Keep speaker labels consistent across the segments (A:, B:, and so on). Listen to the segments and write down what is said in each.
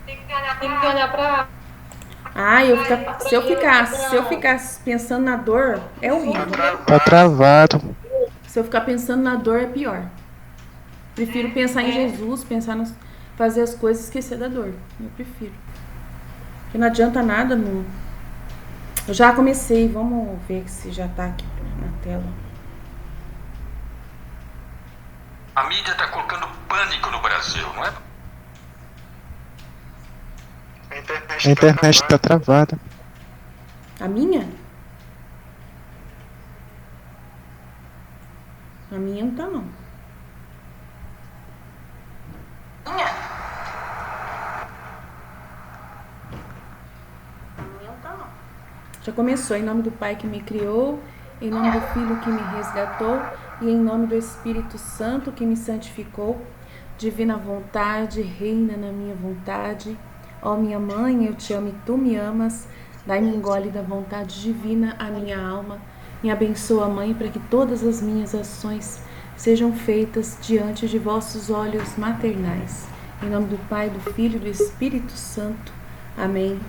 A: Tem que olhar pra.
B: Se eu ficar pensando na dor, é horrível.
C: Tá travado.
B: Se eu ficar pensando na dor, é pior. Prefiro pensar em Jesus, fazer as coisas e esquecer da dor. Eu prefiro. Porque não adianta nada. Não. Eu já comecei, vamos ver se já tá aqui na tela.
D: A mídia está colocando pânico no Brasil, não é?
C: A internet tá travada.
B: A minha? A minha não tá, não. Já começou. Em nome do Pai que me criou, em nome do Filho que me resgatou e em nome do Espírito Santo que me santificou. Divina vontade, reina na minha vontade. Ó minha mãe, eu te amo e tu me amas. Dai-me um gole da vontade divina à minha alma. Me abençoa, Mãe, para que todas as minhas ações sejam feitas diante de vossos olhos maternais. Em nome do Pai, do Filho e do Espírito Santo. Amém.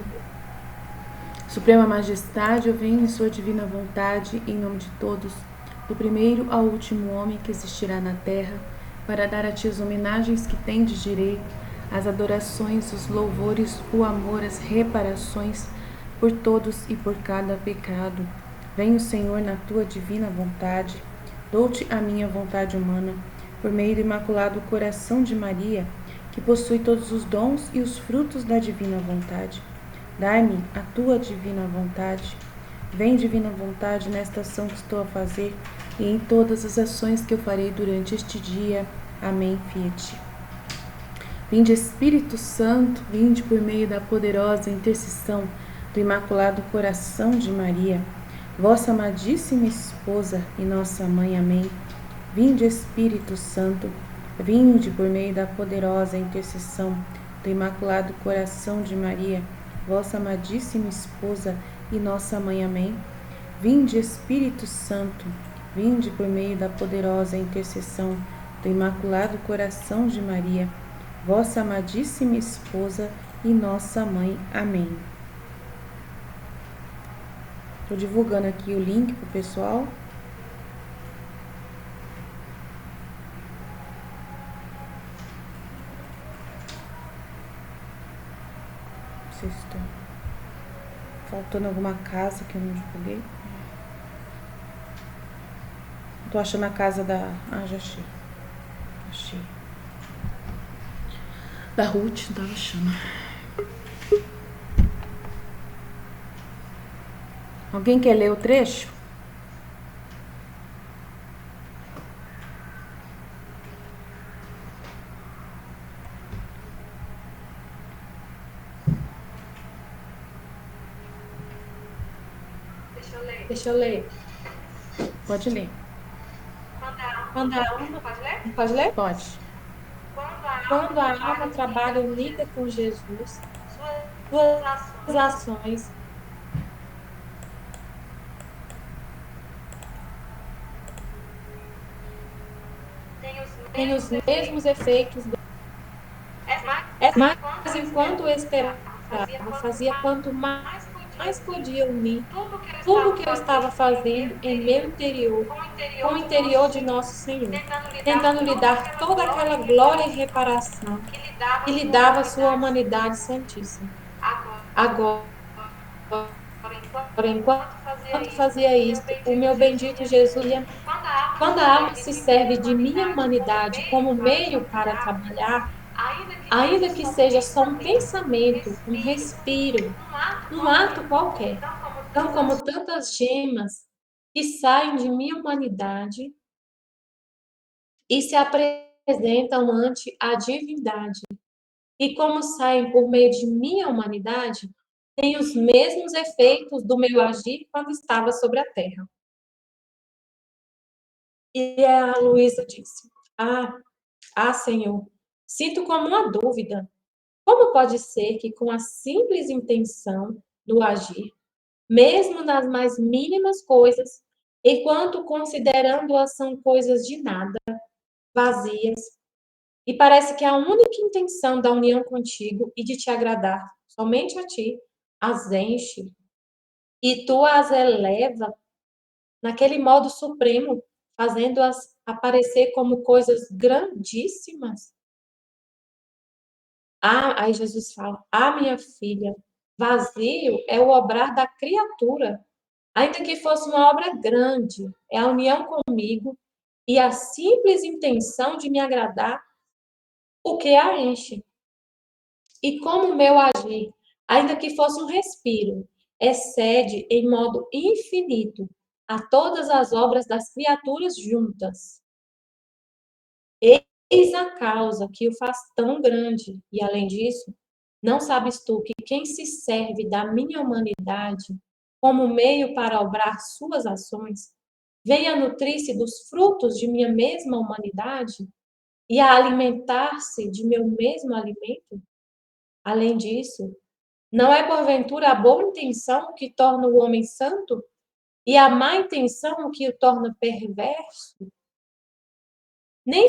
B: Suprema Majestade, eu venho em sua divina vontade, em nome de todos, do primeiro ao último homem que existirá na terra, para dar a ti as homenagens que tendes direito, as adorações, os louvores, o amor, as reparações por todos e por cada pecado. Venho, Senhor, na tua divina vontade, dou-te a minha vontade humana, por meio do imaculado coração de Maria, que possui todos os dons e os frutos da divina vontade. Dai-me a tua divina vontade. Vem, divina vontade, nesta ação que estou a fazer e em todas as ações que eu farei durante este dia. Amém, Fiat. Vinde, Espírito Santo, vinde por meio da poderosa intercessão do Imaculado Coração de Maria, vossa amadíssima esposa e nossa mãe. Amém. Vinde, Espírito Santo, vinde por meio da poderosa intercessão do Imaculado Coração de Maria, vossa amadíssima esposa e nossa mãe. Amém. Vinde, Espírito Santo, vinde por meio da poderosa intercessão do Imaculado Coração de Maria, vossa amadíssima esposa e nossa mãe. Amém. Estou divulgando aqui o link pro pessoal. Não sei se está faltando alguma casa que eu não divulguei. Tô achando a casa da... Ah, já achei. Achei. Da Ruth, não tava achando. Alguém quer ler o trecho?
A: Deixa eu ler.
B: Pode ler.
A: Quando a alma. Pode ler?
B: Pode.
A: Quando a alma trabalha unida com Jesus, suas ações têm os mesmos efeitos. Mas enquanto eu esperava, fazia quanto mais podia unir tudo o que eu estava fazendo em meu interior, com o interior de nosso Senhor, tentando lhe dar toda aquela glória e reparação que lhe dava a sua humanidade santíssima. Agora, enquanto fazia isto, o meu bendito Jesus ia. Quando a alma se serve de minha humanidade como meio para trabalhar, ainda que seja só um pensamento, um respiro, um ato qualquer, tão como tantas gemas que saem de minha humanidade e se apresentam ante a divindade, e como saem por meio de minha humanidade, têm os mesmos efeitos do meu agir quando estava sobre a terra. E a Luísa disse: Senhor, sinto como uma dúvida. Como pode ser que, com a simples intenção do agir, mesmo nas mais mínimas coisas, enquanto considerando-as são coisas de nada, vazias, E parece que a única intenção da união contigo e de te agradar somente a ti as enche e tu as eleva naquele modo supremo, fazendo-as aparecer como coisas grandíssimas. Ah, aí Jesus fala: Ah, minha filha, vazio é o obrar da criatura, ainda que fosse uma obra grande, é a união comigo e a simples intenção de me agradar o que a enche. E como o meu agir, ainda que fosse um respiro, excede em modo infinito a todas as obras das criaturas juntas. Eis a causa que o faz tão grande, e além disso, não sabes tu que quem se serve da minha humanidade como meio para obrar suas ações, vem a nutrir-se dos frutos de minha mesma humanidade e a alimentar-se de meu mesmo alimento? Além disso, não é porventura a boa intenção que torna o homem santo e a má intenção que o torna perverso? Nem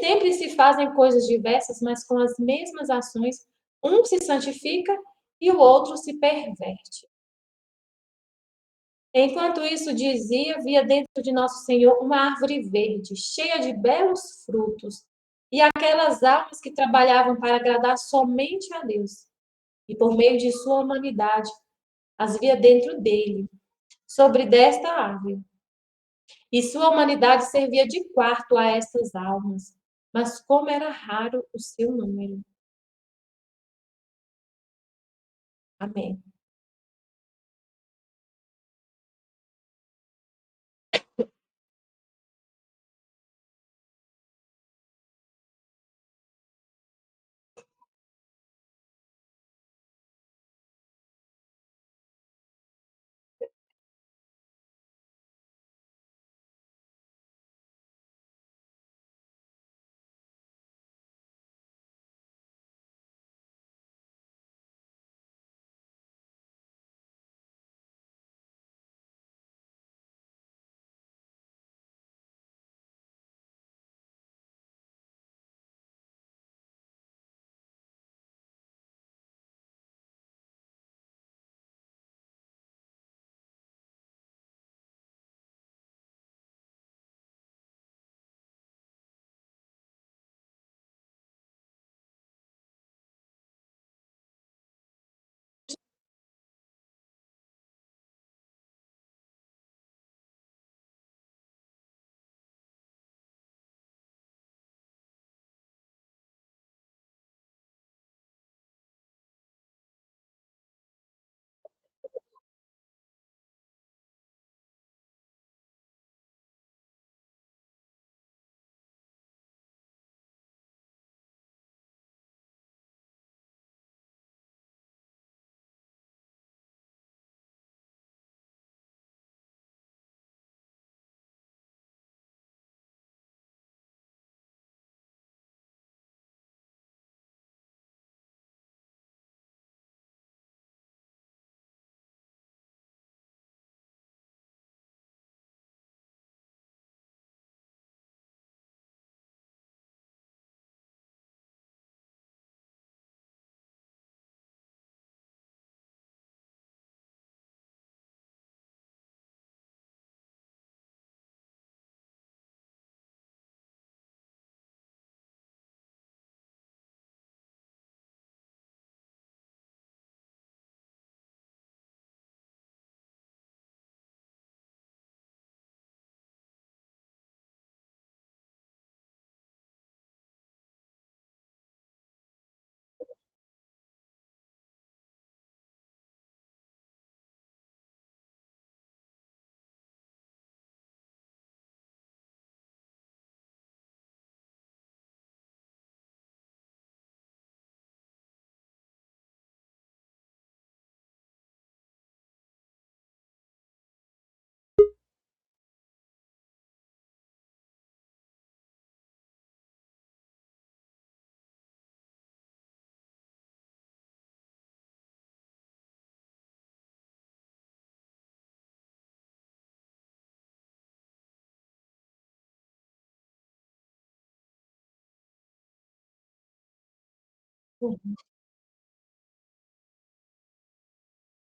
A: sempre se fazem coisas diversas, mas com as mesmas ações, um se santifica e o outro se perverte. Enquanto isso dizia, via dentro de Nosso Senhor uma árvore verde, cheia de belos frutos, e aquelas almas que trabalhavam para agradar somente a Deus, e por meio de sua humanidade, as via dentro dele, sobre desta árvore. E sua humanidade servia de quarto a estas almas, mas como era raro o seu número. Amém.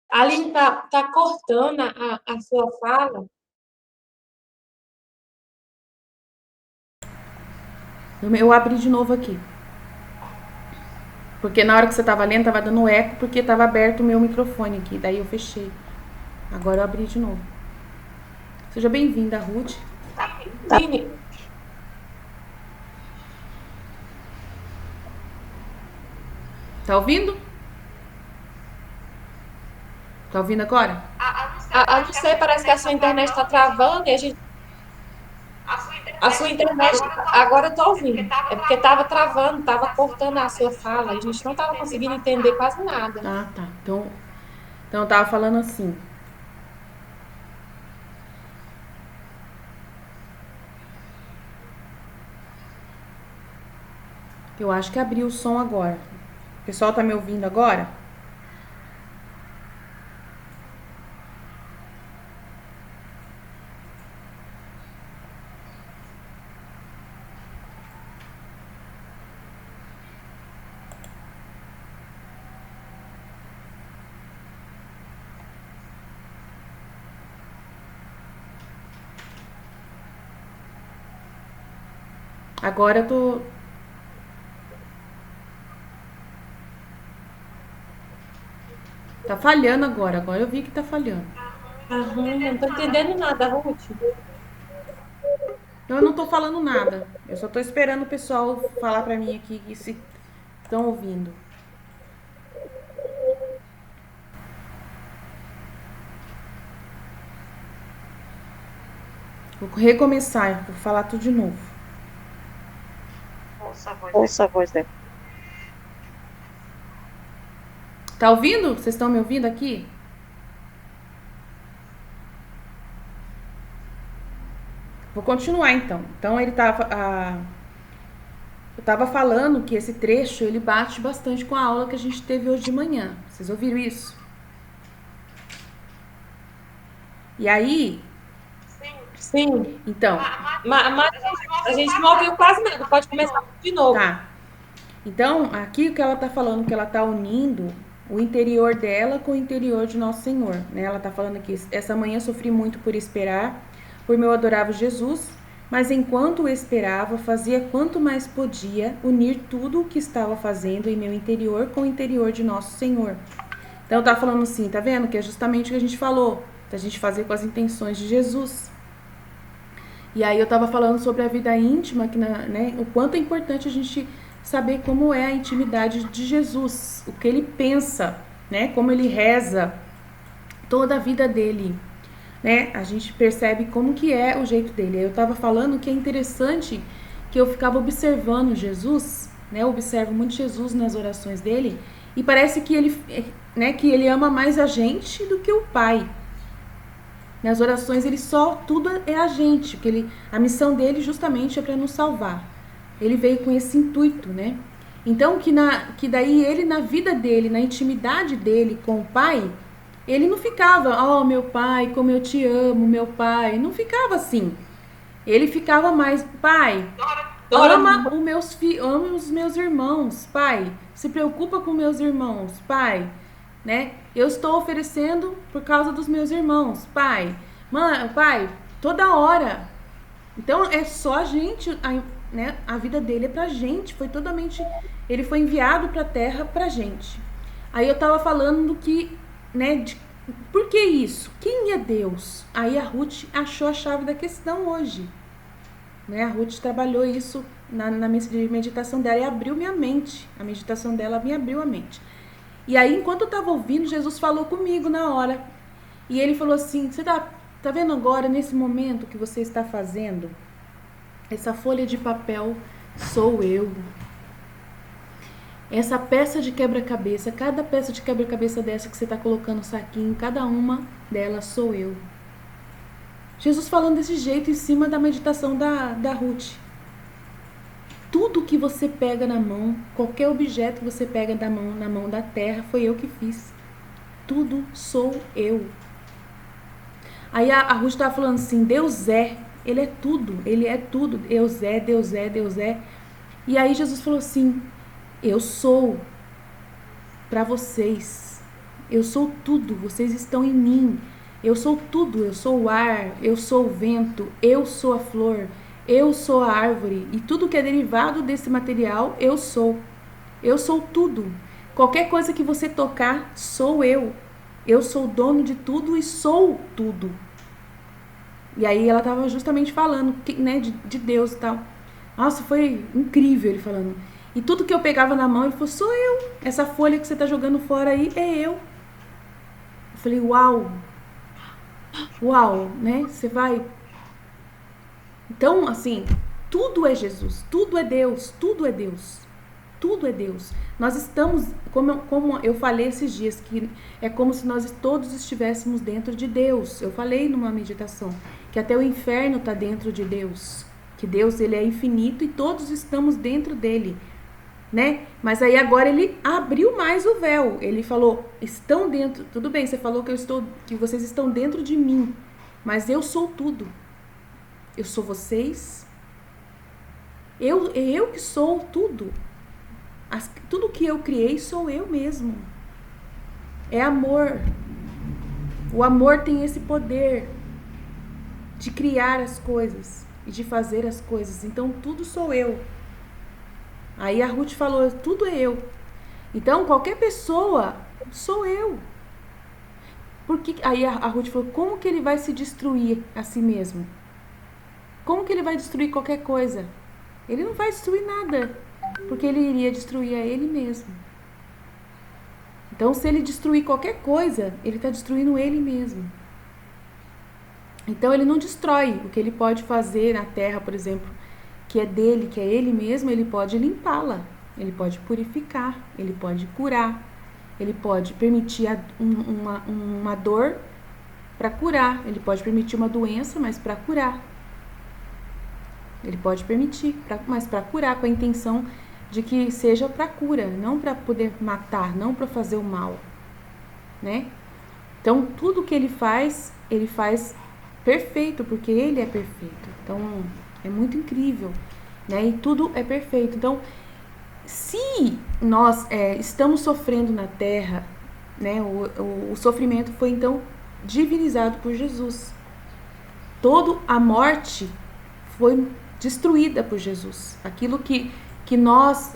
A: Aline, tá cortando a sua fala.
B: Eu abri de novo aqui. Porque na hora que você tava lendo, tava dando eco, porque tava aberto o meu microfone aqui. Daí eu fechei. Agora eu abri de novo. Seja bem-vinda, Ruth.
A: Aline,
B: Tá ouvindo? Tá ouvindo agora?
A: não sei, parece que a sua internet está travando e a sua internet, agora eu tô ouvindo. É porque estava travando, estava cortando a sua fala. A gente não estava conseguindo entender quase nada.
B: Ah, tá. Então eu tava falando assim. Eu acho que abriu o som agora. O pessoal tá me ouvindo agora? Agora eu tô. Tá falhando agora. Agora eu vi que tá falhando.
A: Não tô entendendo nada, Ruth.
B: Então eu não tô falando nada. Eu só tô esperando o pessoal falar pra mim aqui que se estão ouvindo. Vou recomeçar, vou falar tudo de novo.
E: Ouça a voz dela.
B: Tá ouvindo? Vocês estão me ouvindo aqui? Vou continuar então. Então ele tava. Eu tava falando que esse trecho ele bate bastante com a aula que a gente teve hoje de manhã. Vocês ouviram isso? E aí.
A: Sim.
B: Então.
A: Mas a gente não ouviu quase nada. Pode começar de novo.
B: Tá. Então, aqui o que ela tá falando, que ela tá unindo o interior dela com o interior de Nosso Senhor, né? Ela tá falando aqui, essa manhã sofri muito por esperar, por meu adorável Jesus, mas enquanto o esperava, fazia quanto mais podia unir tudo o que estava fazendo em meu interior com o interior de Nosso Senhor. Então, tá falando assim, tá vendo? Que é justamente o que a gente falou, da gente fazer com as intenções de Jesus. E aí eu tava falando sobre a vida íntima, que né, o quanto é importante a gente saber como é a intimidade de Jesus, o que ele pensa, né, como ele reza, toda a vida dele, né, a gente percebe como que é o jeito dele. Eu tava falando que é interessante que eu ficava observando Jesus, né, eu observo muito Jesus nas orações dele, e parece que ele, né, que ele ama mais a gente do que o Pai. Nas orações ele só, tudo é a gente, porque a missão dele justamente é para nos salvar. Ele veio com esse intuito, né? Então, que daí ele, na vida dele, na intimidade dele com o Pai, ele não ficava, oh, meu Pai, como eu te amo, meu Pai. Não ficava assim. Ele ficava mais, Pai, ama os meus irmãos, Pai. Se preocupa com meus irmãos, Pai. Né? Eu estou oferecendo por causa dos meus irmãos, Pai. Pai, toda hora. Então, é só a gente... Né? A vida dele é pra gente, ele foi enviado pra terra pra gente. Aí eu tava falando que, né, por que isso? Quem é Deus? Aí a Ruth achou a chave da questão hoje, né? A Ruth trabalhou isso na meditação dela e abriu minha mente. A meditação dela me abriu a mente. E aí, enquanto eu tava ouvindo, Jesus falou comigo na hora. E ele falou assim, você tá vendo agora, nesse momento que você está fazendo? Essa folha de papel sou eu. Essa peça de quebra-cabeça, cada peça de quebra-cabeça dessa que você está colocando no saquinho, cada uma delas sou eu. Jesus falando desse jeito em cima da meditação da Ruth. Tudo que você pega na mão, qualquer objeto que você pega na mão da terra, foi eu que fiz. Tudo sou eu. Aí a Ruth estava falando assim, Deus é. Ele é tudo, Deus é. E aí Jesus falou assim, eu sou. para vocês. Eu sou tudo, vocês estão em mim. Eu sou tudo, eu sou o ar, eu sou o vento, eu sou a flor, eu sou a árvore. E tudo que é derivado desse material, eu sou. Eu sou tudo. Qualquer coisa que você tocar, sou eu. Eu sou dono de tudo e sou tudo. E aí ela estava justamente falando, né, de Deus e tal. Nossa, foi incrível ele falando. E tudo que eu pegava na mão, ele falou, sou eu. Essa folha que você está jogando fora aí, é eu. Eu falei, uau. Uau, né? Você vai... Então, assim, tudo é Jesus, tudo é Deus, tudo é Deus. Tudo é Deus. Nós estamos, como eu falei esses dias, que é como se nós todos estivéssemos dentro de Deus. Eu falei numa meditação que até o inferno está dentro de Deus. Que Deus, ele é infinito e todos estamos dentro dele, né? Mas aí agora ele abriu mais o véu. Ele falou, estão dentro... Tudo bem, você falou que vocês estão dentro de mim, mas eu sou tudo. Eu sou vocês. Eu que sou tudo. Tudo que eu criei sou eu mesmo. É amor. O amor tem esse poder de criar as coisas e de fazer as coisas. Então tudo sou eu. Aí a Ruth falou, tudo é eu. Então qualquer pessoa sou eu. Porque aí a Ruth falou, como que ele vai se destruir a si mesmo? Como que ele vai destruir qualquer coisa? Ele não vai destruir nada, porque ele iria destruir a ele mesmo. Então, se ele destruir qualquer coisa, ele está destruindo ele mesmo. Então, ele não destrói. O que ele pode fazer na terra, por exemplo, que é dele, que é ele mesmo, ele pode limpá-la, ele pode purificar, ele pode curar, ele pode permitir uma dor para curar, ele pode permitir uma doença, mas para curar. Ele pode permitir, mas para curar, com a intenção de que seja para cura, não para poder matar, não para fazer o mal, né? Então, tudo que ele faz perfeito, porque ele é perfeito. Então, é muito incrível, né? E tudo é perfeito. Então, se nós estamos sofrendo na Terra, né? O sofrimento foi, então, divinizado por Jesus. Toda a morte foi destruída por Jesus. Aquilo que nós,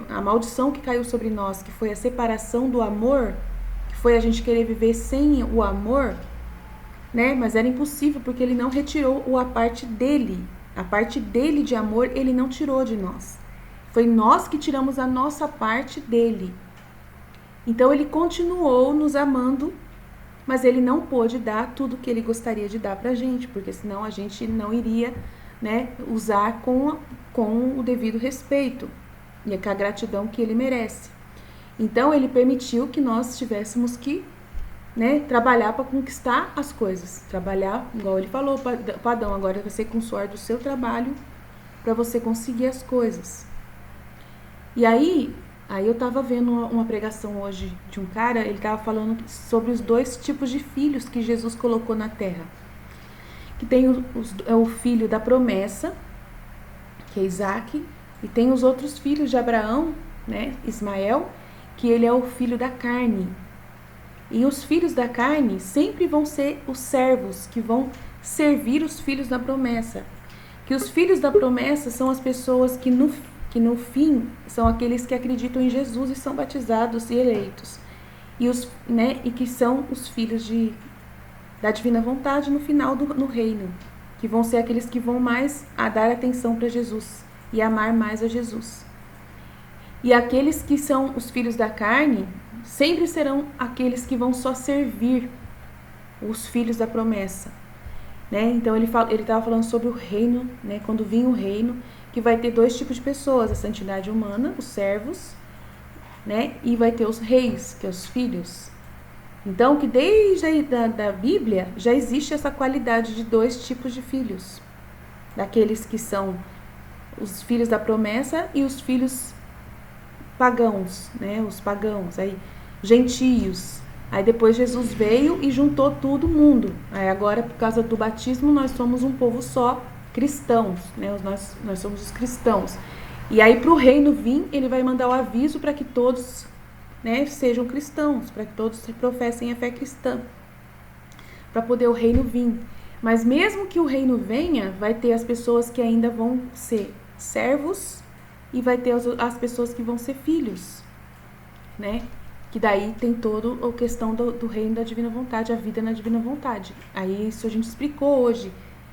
B: a maldição que caiu sobre nós, que foi a separação do amor, que foi a gente querer viver sem o amor, né? Mas era impossível, porque ele não retirou a parte dele. A parte dele de amor, ele não tirou de nós. Foi nós que tiramos a nossa parte dele. Então ele continuou nos amando, mas ele não pôde dar tudo que ele gostaria de dar pra gente, porque senão a gente não iria, né, usar com o devido respeito e com a gratidão que ele merece. Então ele permitiu que nós tivéssemos que, né, trabalhar para conquistar as coisas, trabalhar, igual ele falou para Adão, agora vai ser com o suor do seu trabalho para você conseguir as coisas. E aí eu tava vendo uma pregação hoje de um cara, ele tava falando sobre os 2 tipos de filhos que Jesus colocou na terra. Que tem o filho da promessa, que é Isaac, e tem os outros filhos de Abraão, né, Ismael, que ele é o filho da carne. E os filhos da carne sempre vão ser os servos, que vão servir os filhos da promessa. Que os filhos da promessa são as pessoas que no fim são aqueles que acreditam em Jesus e são batizados e eleitos. E que são os filhos da divina vontade no final no reino, que vão ser aqueles que vão mais a dar atenção para Jesus e amar mais a Jesus. E aqueles que são os filhos da carne sempre serão aqueles que vão só servir os filhos da promessa, né? Então ele estava falando sobre o reino, né? Quando vir o reino, que vai ter 2 tipos de pessoas: a santidade humana, os servos, né? E vai ter os reis, que é os filhos. Então, que desde aí da Bíblia já existe essa qualidade de 2 tipos de filhos. Daqueles que são os filhos da promessa e os filhos pagãos, né? Os pagãos, aí, gentios. Aí depois Jesus veio e juntou todo mundo. Aí agora, por causa do batismo, nós somos um povo só, cristãos, né? Nós somos os cristãos. E aí, para o reino vir, ele vai mandar o aviso para que todos né, sejam cristãos, para que todos professem a fé cristã, para poder o reino vir. Mas mesmo que o reino venha, vai ter as pessoas que ainda vão ser servos e vai ter as pessoas que vão ser filhos, né? Que daí tem toda a questão do reino da divina vontade, a vida na divina vontade. Aí isso a gente explicou hoje,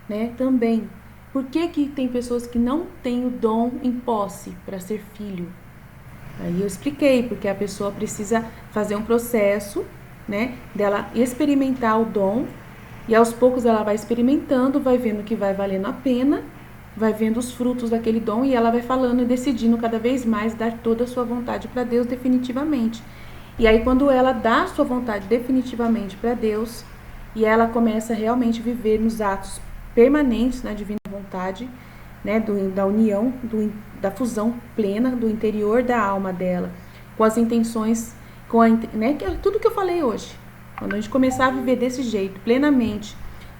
B: né? Também. Por que tem pessoas que não têm o dom em posse para ser filho? Aí eu expliquei, porque a pessoa precisa fazer um processo, né? Dela experimentar o dom, e aos poucos ela vai experimentando, vai vendo que vai valendo a pena, vai vendo os frutos daquele dom, e ela vai falando e decidindo cada vez mais dar toda a sua vontade para Deus definitivamente. E aí quando ela dá a sua vontade definitivamente para Deus, e ela começa a realmente viver nos atos permanentes na divina vontade, né, da união, da fusão plena do interior da alma dela, com as intenções, né, que é tudo que eu falei hoje. Quando a gente começar a viver desse jeito, plenamente,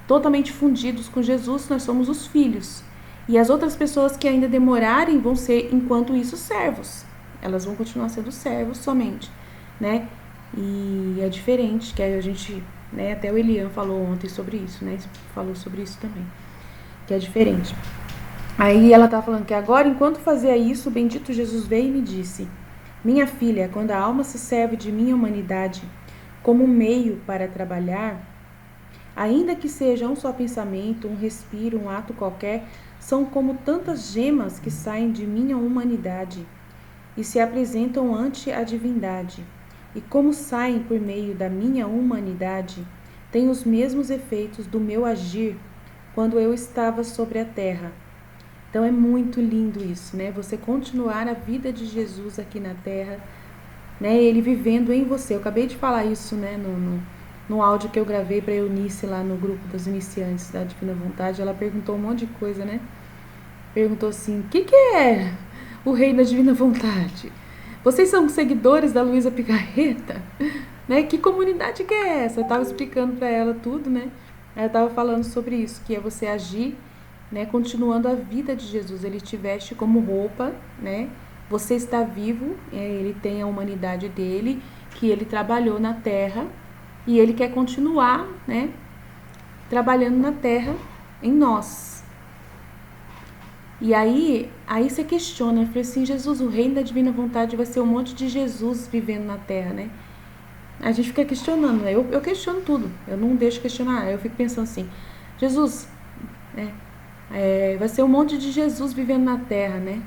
B: totalmente fundidos com Jesus, nós somos os filhos. E as outras pessoas que ainda demorarem vão ser, enquanto isso, servos. Elas vão continuar sendo servos somente, né? E é diferente, que a gente, né, até o Elian falou ontem sobre isso, né? Falou sobre isso também, que é diferente. Aí ela tá falando que agora, enquanto fazia isso, o bendito Jesus veio e me disse: minha filha, quando a alma se serve de minha humanidade como meio para trabalhar, ainda que seja um só pensamento, um respiro, um ato qualquer, são como tantas gemas que saem de minha humanidade e se apresentam ante a divindade. E como saem por meio da minha humanidade, têm os mesmos efeitos do meu agir quando eu estava sobre a terra. Então é muito lindo isso, né? Você continuar a vida de Jesus aqui na terra, né? Ele vivendo em você. Eu acabei de falar isso, né? No áudio que eu gravei para Eunice lá no grupo das iniciantes da Divina Vontade. Ela perguntou um monte de coisa, né? Perguntou assim: o que é o Reino da Divina Vontade? Vocês são seguidores da Luísa Picarreta? Né? Que comunidade que é essa? Eu estava explicando para ela tudo, né? Ela estava falando sobre isso, que é você agir, né, continuando a vida de Jesus. Ele te veste como roupa, né? Você está vivo, ele tem a humanidade dele, que ele trabalhou na terra, e ele quer continuar, né, trabalhando na terra em nós. E aí você questiona, fala assim: Jesus, o reino da divina vontade vai ser um monte de Jesus vivendo na terra, né? A gente fica questionando, né? Eu questiono tudo, eu não deixo questionar, eu fico pensando assim: Jesus, vai ser um monte de Jesus vivendo na terra, né?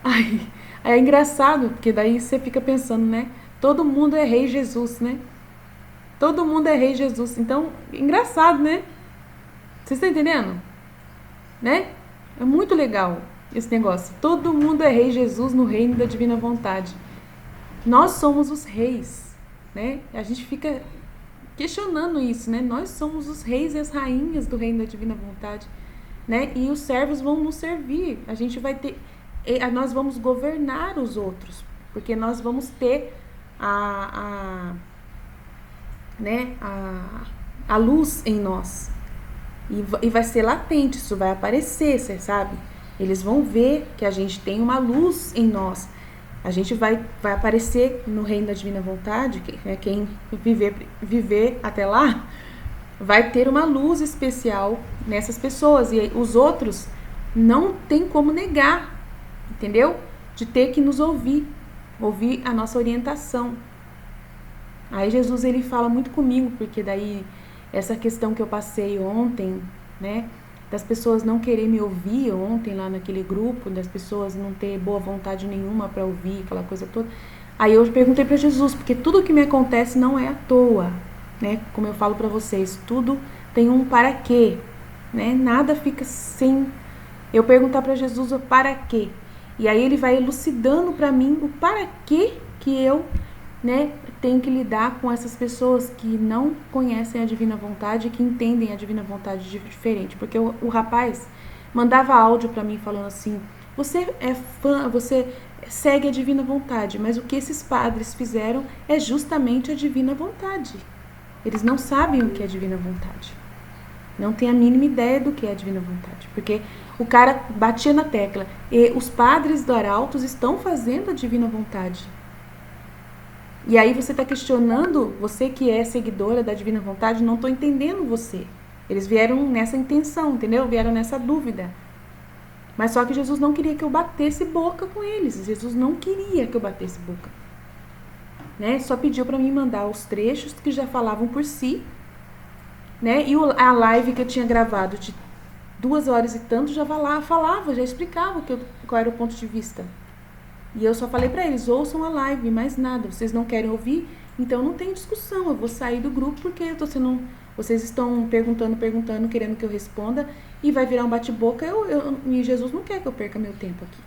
B: Aí é engraçado, porque daí você fica pensando, né? Todo mundo é rei Jesus, né? Todo mundo é rei Jesus. Então, engraçado, né? Vocês estão entendendo? Né? É muito legal esse negócio. Todo mundo é rei Jesus no reino da divina vontade. Nós somos os reis, né? A gente fica questionando isso, né? Nós somos os reis e as rainhas do reino da divina vontade, né? E os servos vão nos servir. A gente vai ter, nós vamos governar os outros, porque nós vamos ter a luz em nós. E vai ser latente, isso vai aparecer, você sabe? Eles vão ver que a gente tem uma luz em nós. A gente vai aparecer no reino da divina vontade, quem viver até lá, vai ter uma luz especial nessas pessoas. E os outros não tem como negar, entendeu? De ter que nos ouvir a nossa orientação. Aí Jesus, ele fala muito comigo, porque daí essa questão que eu passei ontem, né, das pessoas não querer me ouvir ontem lá naquele grupo, das pessoas não ter boa vontade nenhuma para ouvir, aquela coisa toda. Aí eu perguntei para Jesus, porque tudo que me acontece não é à toa, né? Como eu falo para vocês, tudo tem um para quê, né? Nada fica sem eu perguntar para Jesus o para quê. E aí ele vai elucidando para mim o para quê que eu, né, tenho que lidar com essas pessoas que não conhecem a divina vontade e que entendem a divina vontade diferente. Porque o rapaz mandava áudio para mim falando assim: você é fã, você segue a divina vontade, mas o que esses padres fizeram é justamente a divina vontade. Eles não sabem o que é a divina vontade. Não tem a mínima ideia do que é a divina vontade. Porque o cara batia na tecla: e os padres do Arautos estão fazendo a divina vontade. E aí você está questionando, você que é seguidora da Divina Vontade, não estou entendendo você. Eles vieram nessa intenção, entendeu? Vieram nessa dúvida. Mas só que Jesus não queria que eu batesse boca com eles. Jesus não queria que eu batesse boca. Né? Só pediu para mim mandar os trechos que já falavam por si. Né? E a live que eu tinha gravado de 2 horas e tanto já falava, já explicava qual era o ponto de vista. E eu só falei para eles, ouçam a live, mais nada. Vocês não querem ouvir? Então não tem discussão, eu vou sair do grupo porque vocês estão perguntando, querendo que eu responda e vai virar um bate-boca. E Jesus não quer que eu perca meu tempo aqui.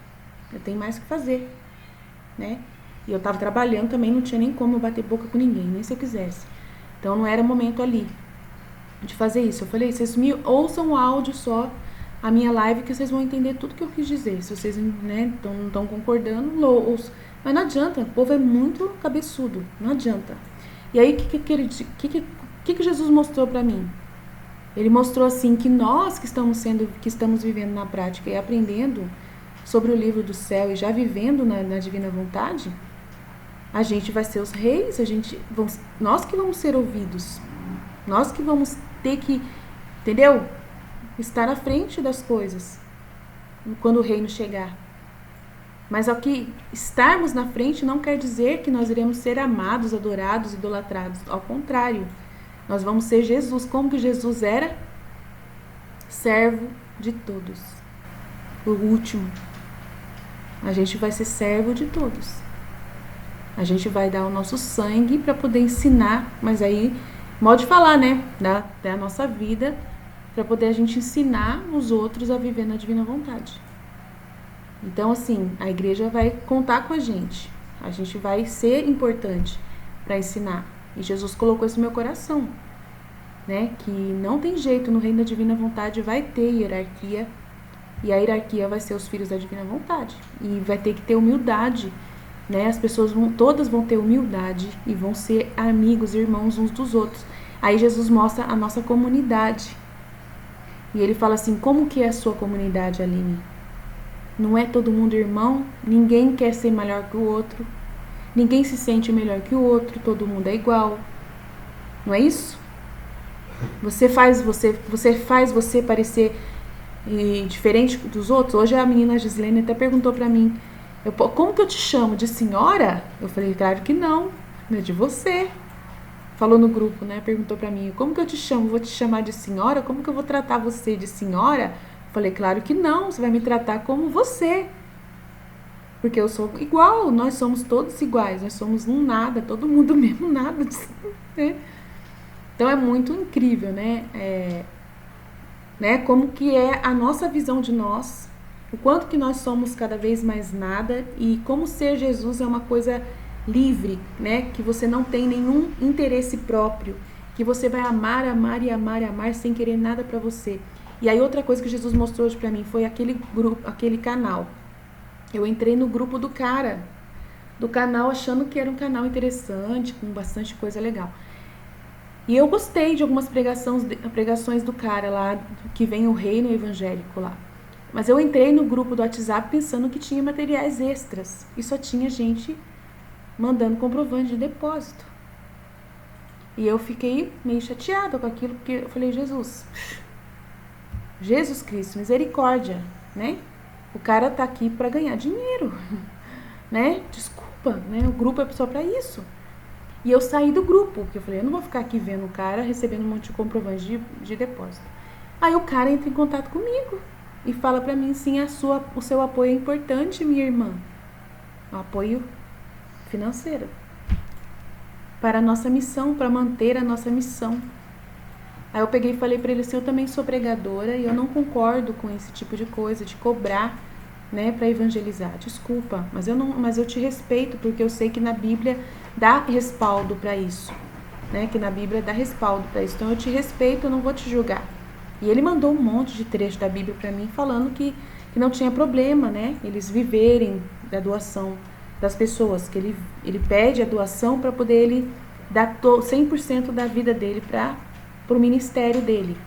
B: Eu tenho mais o que fazer, né? E eu estava trabalhando também, não tinha nem como eu bater boca com ninguém, nem se eu quisesse. Então não era momento ali de fazer isso. Eu falei, vocês me ouçam o áudio só, a minha live, que vocês vão entender tudo que eu quis dizer. Se vocês, né, não estão concordando, mas não adianta, o povo é muito cabeçudo, não adianta. E aí, o que Jesus mostrou para mim? Ele mostrou assim que nós que estamos vivendo na prática e aprendendo sobre o livro do céu e já vivendo na Divina Vontade, a gente vai ser os reis, nós que vamos ser ouvidos, nós que vamos ter que, entendeu? Estar à frente das coisas quando o reino chegar. Mas aqui, estarmos na frente não quer dizer que nós iremos ser amados, adorados, idolatrados. Ao contrário, nós vamos ser Jesus. Como que Jesus era? Servo de todos. O último. A gente vai ser servo de todos. A gente vai dar o nosso sangue para poder ensinar, mas aí, modo de falar, né? Da nossa vida, para poder a gente ensinar os outros a viver na Divina Vontade. Então, assim, a igreja vai contar com a gente vai ser importante para ensinar. E Jesus colocou isso no meu coração, né? Que não tem jeito, no reino da Divina Vontade vai ter hierarquia, e a hierarquia vai ser os filhos da Divina Vontade. E vai ter que ter humildade, né? As pessoas todas vão ter humildade e vão ser amigos, irmãos uns dos outros. Aí Jesus mostra a nossa comunidade. E ele fala assim, como que é a sua comunidade, Aline? Não é todo mundo irmão? Ninguém quer ser melhor que o outro. Ninguém se sente melhor que o outro. Todo mundo é igual. Não é isso? Você faz você parecer diferente dos outros. Hoje a menina Gislene até perguntou pra mim, como que eu te chamo? De senhora? Eu falei, claro que não. É de você. Falou no grupo, né? Perguntou pra mim, como que eu te chamo? Vou te chamar de senhora? Como que eu vou tratar você de senhora? Falei, claro que não, você vai me tratar como você. Porque eu sou igual, nós somos todos iguais, nós somos um nada, todo mundo mesmo nada. Né? Então é muito incrível, né? Como que é a nossa visão de nós, o quanto que nós somos cada vez mais nada e como ser Jesus é uma coisa livre, né? Que você não tem nenhum interesse próprio, que você vai amar, amar e amar e amar sem querer nada pra você. E aí outra coisa que Jesus mostrou hoje pra mim foi aquele grupo, aquele canal. Eu entrei no grupo do canal achando que era um canal interessante, com bastante coisa legal. E eu gostei de algumas pregações do cara lá, que vem o reino evangélico lá. Mas eu entrei no grupo do WhatsApp pensando que tinha materiais extras. E só tinha gente mandando comprovante de depósito. E eu fiquei meio chateada com aquilo, porque eu falei, Jesus Cristo, misericórdia, né? O cara tá aqui para ganhar dinheiro, né? Desculpa, né? O grupo é só para isso. E eu saí do grupo, porque eu falei, eu não vou ficar aqui vendo o cara recebendo um monte de comprovante de depósito. Aí o cara entra em contato comigo e fala para mim, sim, o seu apoio é importante, minha irmã. O apoio financeiro. Para a nossa missão, para manter a nossa missão. Aí eu peguei e falei para ele assim, eu também sou pregadora e eu não concordo com esse tipo de coisa, de cobrar, né, para evangelizar. Desculpa, mas eu te respeito porque eu sei que na Bíblia dá respaldo para isso, né? Que na Bíblia dá respaldo para isso. Então eu te respeito, eu não vou te julgar. E ele mandou um monte de trecho da Bíblia para mim falando que não tinha problema, né? Eles viverem da doação das pessoas, que ele pede a doação para poder ele dar 100% da vida dele para o ministério dele.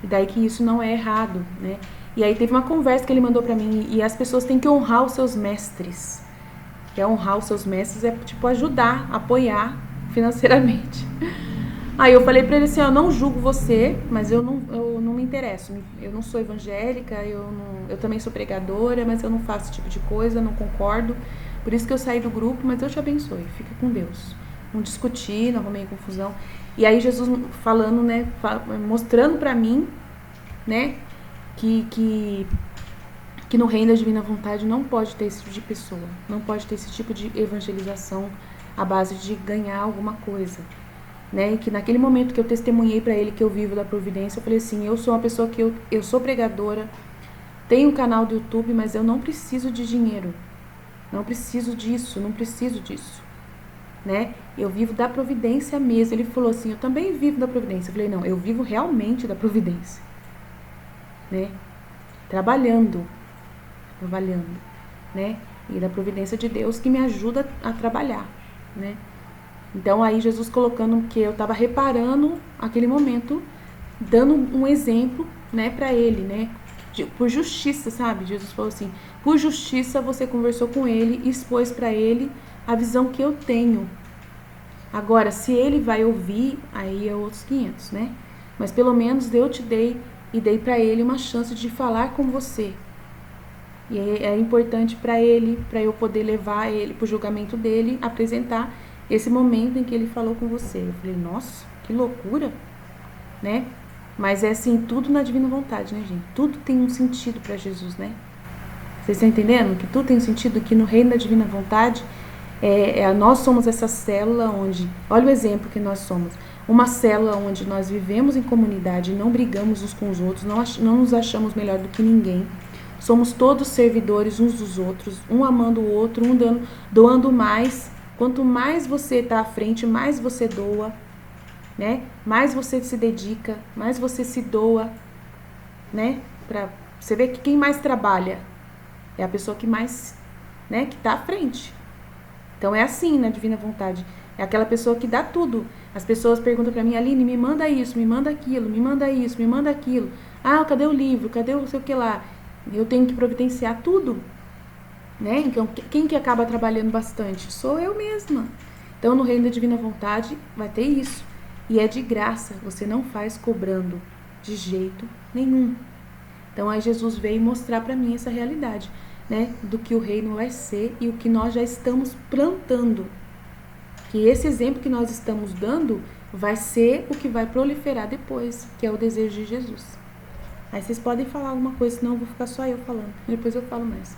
B: E daí que isso não é errado, né? E aí teve uma conversa que ele mandou para mim, e as pessoas têm que honrar os seus mestres. que é honrar os seus mestres, é tipo ajudar, apoiar financeiramente. Aí eu falei pra ele assim, eu não julgo você, mas eu não me interesso. Eu não sou evangélica, eu também sou pregadora, mas eu não faço esse tipo de coisa, não concordo. Por isso que eu saí do grupo, mas Deus te abençoe, fica com Deus. Não discuti, não arrumei confusão. E aí Jesus falando, né, mostrando pra mim, né, que no reino da divina vontade não pode ter esse tipo de pessoa, não pode ter esse tipo de evangelização à base de ganhar alguma coisa. Né, e que naquele momento que eu testemunhei para ele que eu vivo da providência, eu falei assim, eu sou uma pessoa que eu sou pregadora, tenho um canal do YouTube, mas eu não preciso de dinheiro, não preciso disso, né, eu vivo da providência mesmo. Ele falou assim, eu também vivo da providência. Eu falei, não, eu vivo realmente da providência, né, trabalhando, né, e da providência de Deus que me ajuda a trabalhar, né. Então aí Jesus colocando que eu estava reparando aquele momento, dando um exemplo, né, para ele, né, por justiça, sabe? Jesus falou assim, por justiça você conversou com ele, expôs para ele a visão que eu tenho. Agora, se ele vai ouvir, aí é outros 500, né? Mas pelo menos eu te dei e dei para ele uma chance de falar com você. E é importante para ele, para eu poder levar ele pro julgamento dele, apresentar esse momento em que ele falou com você. Eu falei, nossa, que loucura, né? Mas é assim, tudo na divina vontade, né, gente? Tudo tem um sentido para Jesus, né? Vocês estão entendendo? Que tudo tem um sentido, que no reino da divina vontade, nós somos essa célula onde, olha o exemplo que nós somos, uma célula onde nós vivemos em comunidade, não brigamos uns com os outros, não nos achamos melhor do que ninguém. Somos todos servidores uns dos outros, um amando o outro, um doando mais. Quanto mais você está à frente, mais você doa, né? Mais você se dedica, mais você se doa, né? Pra você ver que quem mais trabalha é a pessoa que mais, né? Que está à frente. Então é assim na divina vontade. É aquela pessoa que dá tudo. As pessoas perguntam para mim, Aline, me manda isso, me manda aquilo, me manda isso, me manda aquilo. Ah, cadê o livro? Cadê o sei o que lá? Eu tenho que providenciar tudo. Né? Então, quem que acaba trabalhando bastante? Sou eu mesma. Então, no reino da divina vontade, vai ter isso. E é de graça, você não faz cobrando de jeito nenhum. Então, aí Jesus veio mostrar para mim essa realidade, né? Do que o reino vai ser e o que nós já estamos plantando. Que esse exemplo que nós estamos dando vai ser o que vai proliferar depois, que é o desejo de Jesus. Aí vocês podem falar alguma coisa, senão eu vou ficar só eu falando. Depois eu falo mais.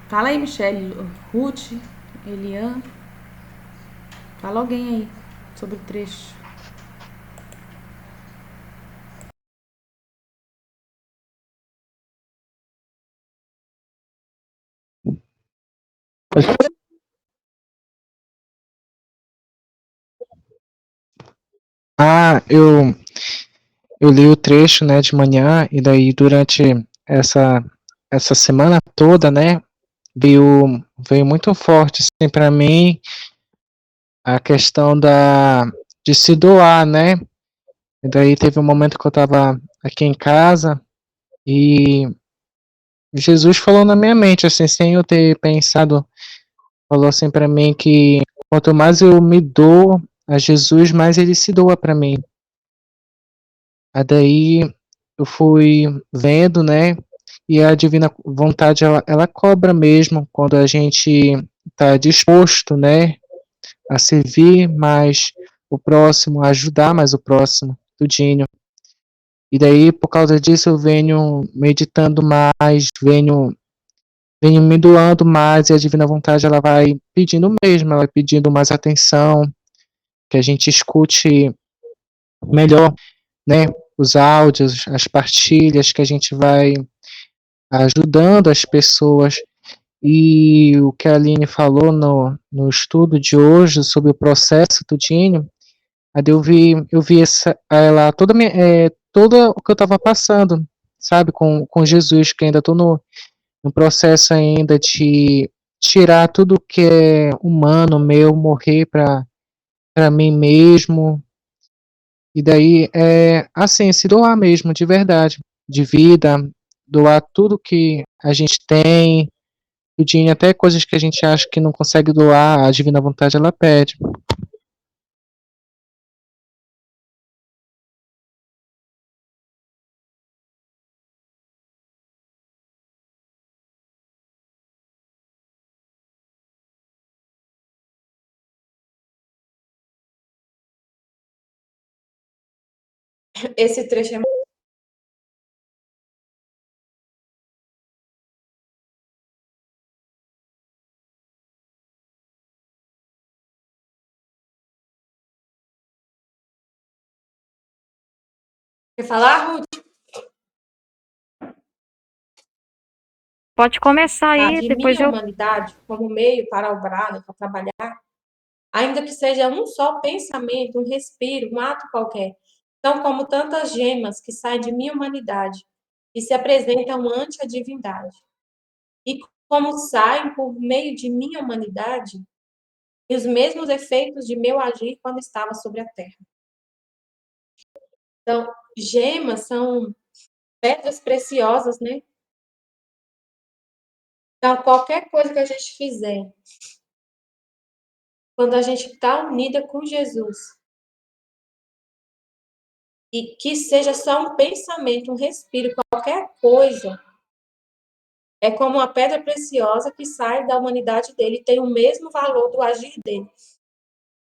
B: Fala aí, Michelle, Ruth, Elian. Fala alguém aí sobre o trecho.
C: Ah, eu li o trecho, né, de manhã, e daí durante essa, essa semana toda, né, veio muito forte, assim, para mim, a questão de se doar, né, e daí teve um momento que eu estava aqui em casa, e Jesus falou na minha mente, assim, sem eu ter pensado, falou assim para mim que quanto mais eu me dou a Jesus, mais ele se doa para mim. Aí daí eu fui vendo, né? E a divina vontade ela cobra mesmo quando a gente está disposto, né, a servir mais o próximo, a ajudar mais o próximo, tudinho. E daí por causa disso eu venho meditando mais, venho me doando mais e a divina vontade ela vai pedindo mesmo, ela vai pedindo mais atenção, que a gente escute melhor, né, os áudios, as partilhas, que a gente vai ajudando as pessoas. E o que a Aline falou no estudo de hoje sobre o processo tudinho, aí eu vi ela, toda o que eu estava passando, sabe, com Jesus, que ainda estou no processo ainda de tirar tudo que é humano meu, morrer para mim mesmo, E daí é assim, se doar mesmo, de verdade, de vida, doar tudo que a gente tem, o dinheiro, até coisas que a gente acha que não consegue doar, a divina vontade ela pede.
A: Esse trecho é. Quer falar, Ruth?
E: Pode começar aí,
A: De
E: depois
A: minha
E: eu.
A: humanidade como meio para obrar, né, para trabalhar, ainda que seja um só pensamento, um respiro, um ato qualquer, são como tantas gemas que saem de minha humanidade e se apresentam ante a divindade. E como saem por meio de minha humanidade, e os mesmos efeitos de meu agir quando estava sobre a terra. Então, gemas são pedras preciosas, né? Então, qualquer coisa que a gente fizer, quando a gente está unida com Jesus, e que seja só um pensamento, um respiro, qualquer coisa, é como uma pedra preciosa que sai da humanidade dele, tem o mesmo valor do agir dele.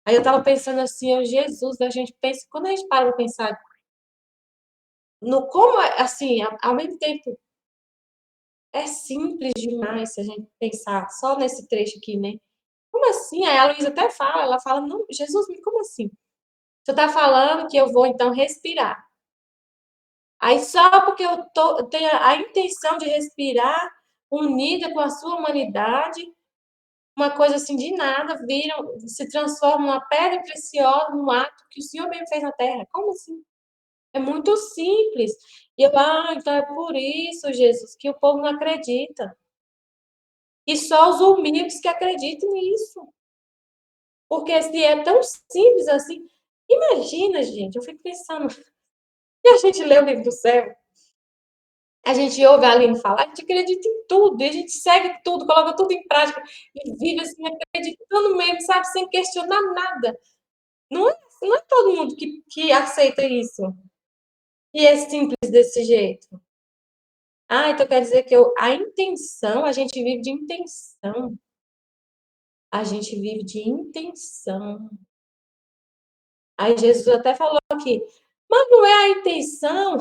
A: Aí eu estava pensando assim, oh, Jesus, a gente pensa, quando a gente para para pensar no como, assim, ao mesmo tempo, é simples demais se a gente pensar só nesse trecho aqui, né? Como assim? Aí a Luísa até fala, ela fala, não, Jesus, como assim? Você está falando que eu vou, então, respirar. Aí só porque eu tenho a intenção de respirar, unida com a sua humanidade, uma coisa assim de nada, se transforma numa pedra preciosa, num ato que o Senhor mesmo fez na terra. Como assim? É muito simples. E eu, então é por isso, Jesus, que o povo não acredita. E só os humildes que acreditam nisso. Porque se é tão simples assim, imagina, gente, eu fico pensando, e a gente lê o livro do céu, a gente ouve a Aline falar, a gente acredita em tudo, e a gente segue tudo, coloca tudo em prática, e vive assim, acreditando mesmo, sabe, sem questionar nada. Não é todo mundo que aceita isso, e é simples desse jeito. Então quer dizer que a intenção, a gente vive de intenção. A gente vive de intenção. Aí Jesus até falou aqui, mas não é a intenção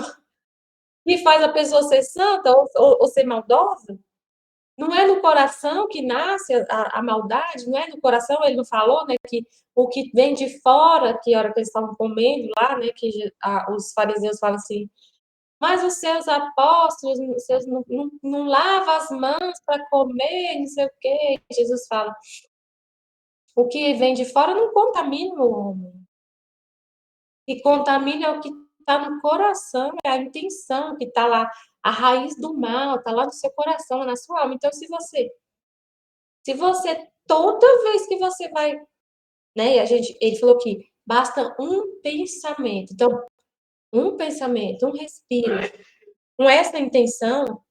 A: que faz a pessoa ser santa ou ser maldosa? Não é no coração que nasce a maldade? Não é no coração? Ele não falou, né, que o que vem de fora, que a hora que eles estavam comendo lá, né, que os fariseus falam assim, mas os seus apóstolos, os seus não lavam as mãos para comer, não sei o quê. Jesus fala, o que vem de fora não contamina o homem. O que contamina é o que está no coração, é a intenção que está lá, a raiz do mal, está lá no seu coração, na sua alma. Então, se você toda vez que você vai, né, ele falou que basta um pensamento. Então, um pensamento, um respiro, com essa intenção,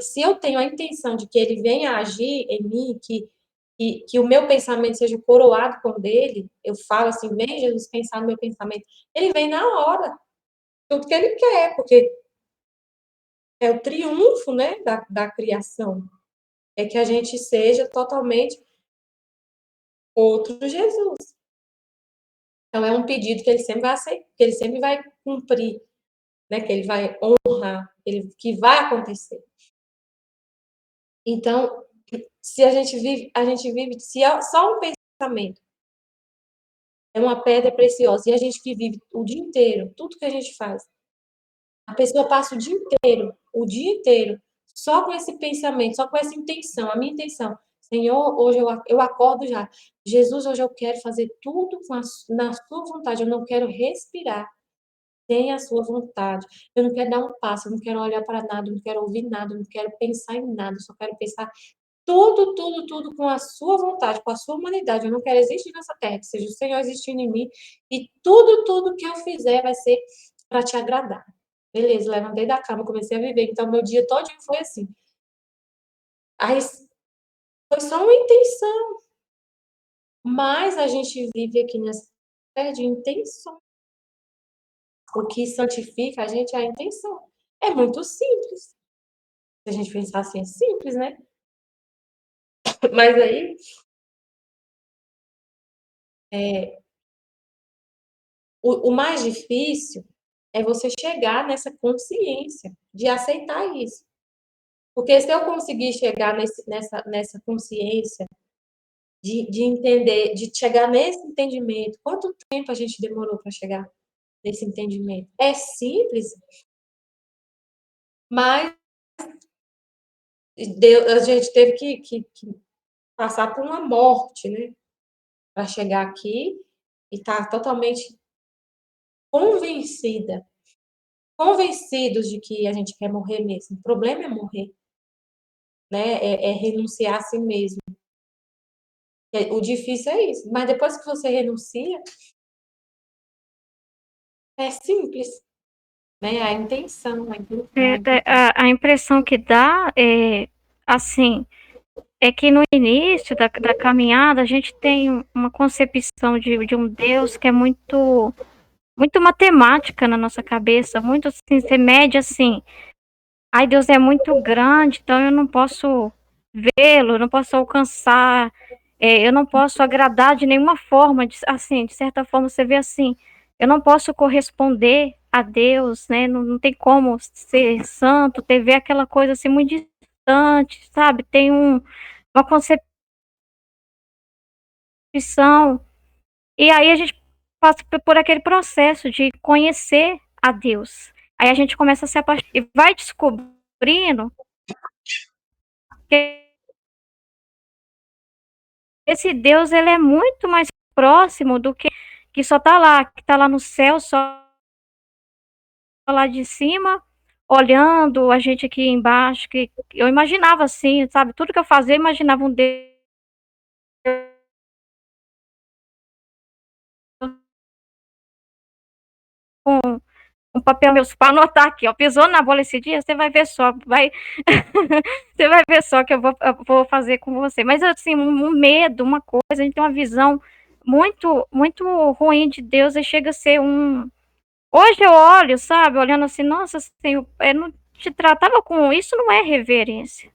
A: se eu tenho a intenção de que ele venha agir em mim, que o meu pensamento seja coroado com o dele, eu falo assim, vem Jesus pensar no meu pensamento, ele vem na hora, tudo que ele quer, porque é o triunfo, né, da criação, é que a gente seja totalmente outro Jesus. Então, é um pedido que ele sempre vai aceitar, que ele sempre vai cumprir, né, que ele vai honrar, que vai acontecer. Então, se a gente vive, se é só um pensamento é uma pedra preciosa, e a gente que vive o dia inteiro, tudo que a gente faz, a pessoa passa o dia inteiro, só com esse pensamento, só com essa intenção, a minha intenção. Senhor, hoje eu acordo já. Jesus, hoje eu quero fazer tudo na sua vontade, eu não quero respirar sem a sua vontade. Eu não quero dar um passo, eu não quero olhar para nada, eu não quero ouvir nada, eu não quero pensar em nada, eu só quero pensar tudo com a sua vontade, com a sua humanidade. Eu não quero existir nessa terra, que seja o Senhor existindo em mim, e tudo que eu fizer vai ser para te agradar. Beleza, levantei da cama, comecei a viver. Então, meu dia todo foi assim. Aí, foi só uma intenção, mas a gente vive aqui nessa terra de intenção. O que santifica a gente é a intenção. É muito simples. Se a gente pensar assim, é simples, né? Mas aí, o mais difícil é você chegar nessa consciência de aceitar isso. Porque se eu conseguir chegar nessa consciência de entender, de chegar nesse entendimento, quanto tempo a gente demorou para chegar nesse entendimento? É simples, mas a gente teve que passar por uma morte, né? Para chegar aqui e estar totalmente convencida, convencidos de que a gente quer morrer mesmo. O problema é morrer, né? É renunciar a si mesmo. O difícil é isso. Mas depois que você renuncia, é simples, né? A intenção, a intenção, a intenção.
E: A impressão que dá é, assim, é que no início da caminhada a gente tem uma concepção de um Deus que é muito matemática na nossa cabeça, muito assim, você mede assim, ai, Deus é muito grande, então eu não posso vê-lo, eu não posso alcançar, eu não posso agradar de nenhuma forma, assim, de certa forma você vê assim, eu não posso corresponder a Deus, né? Não tem como ser santo, ver aquela coisa assim muito distante, sabe? Tem uma concepção, e aí a gente passa por aquele processo de conhecer a Deus. Aí a gente começa a se apaixonar e vai descobrindo que esse Deus ele é muito mais próximo do que só tá lá, que tá lá no céu, só lá de cima, olhando a gente aqui embaixo, que eu imaginava assim, sabe, tudo que eu fazia, eu imaginava um Deus com um papel meus para anotar aqui, ó, pisou na bola esse dia, você vai ver só, vai você vai ver só que eu vou fazer com você. Mas assim, um medo, uma coisa, a gente tem uma visão muito ruim de Deus e chega a ser um. Hoje eu olho, sabe, olhando assim, nossa, Senhor, eu não te tratava com isso, não é reverência.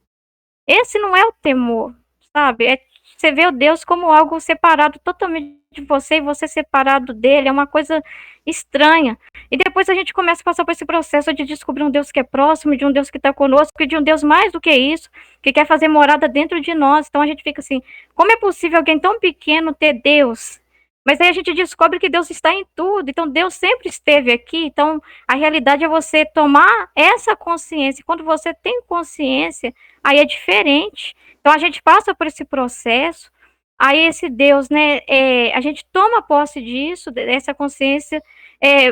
E: Esse não é o temor, sabe? Você vê o Deus como algo separado totalmente de você e você separado dele, é uma coisa estranha. E depois a gente começa a passar por esse processo de descobrir um Deus que é próximo, de um Deus que está conosco, e de um Deus mais do que isso, que quer fazer morada dentro de nós. Então a gente fica assim, como é possível alguém tão pequeno ter Deus? Mas aí a gente descobre que Deus está em tudo, então Deus sempre esteve aqui. Então a realidade é você tomar essa consciência. Quando você tem consciência, aí é diferente. Então a gente passa por esse processo, aí esse Deus, né, a gente toma posse disso, dessa consciência,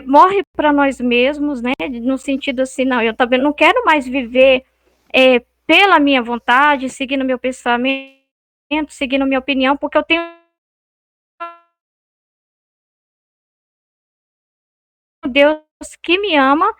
E: morre para nós mesmos, né, no sentido assim, não, eu também não quero mais viver pela minha vontade, seguindo meu pensamento, seguindo minha opinião, porque eu tenho um Deus que me ama,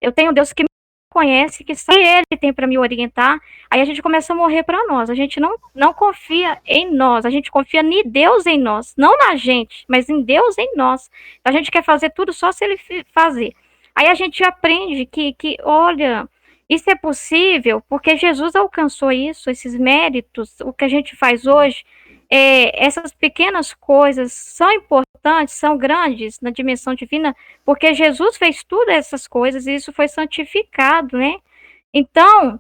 E: eu tenho um Deus que me conhece, que sabe ele tem para me orientar. Aí a gente começa a morrer para nós. A gente não confia em nós, a gente confia em Deus em nós, não na gente, mas em Deus em nós. A gente quer fazer tudo só se ele fazer. Aí a gente aprende que olha, isso é possível porque Jesus alcançou isso, esses méritos, o que a gente faz hoje, essas pequenas coisas são importantes, são grandes na dimensão divina, porque Jesus fez todas essas coisas e isso foi santificado, né? Então, o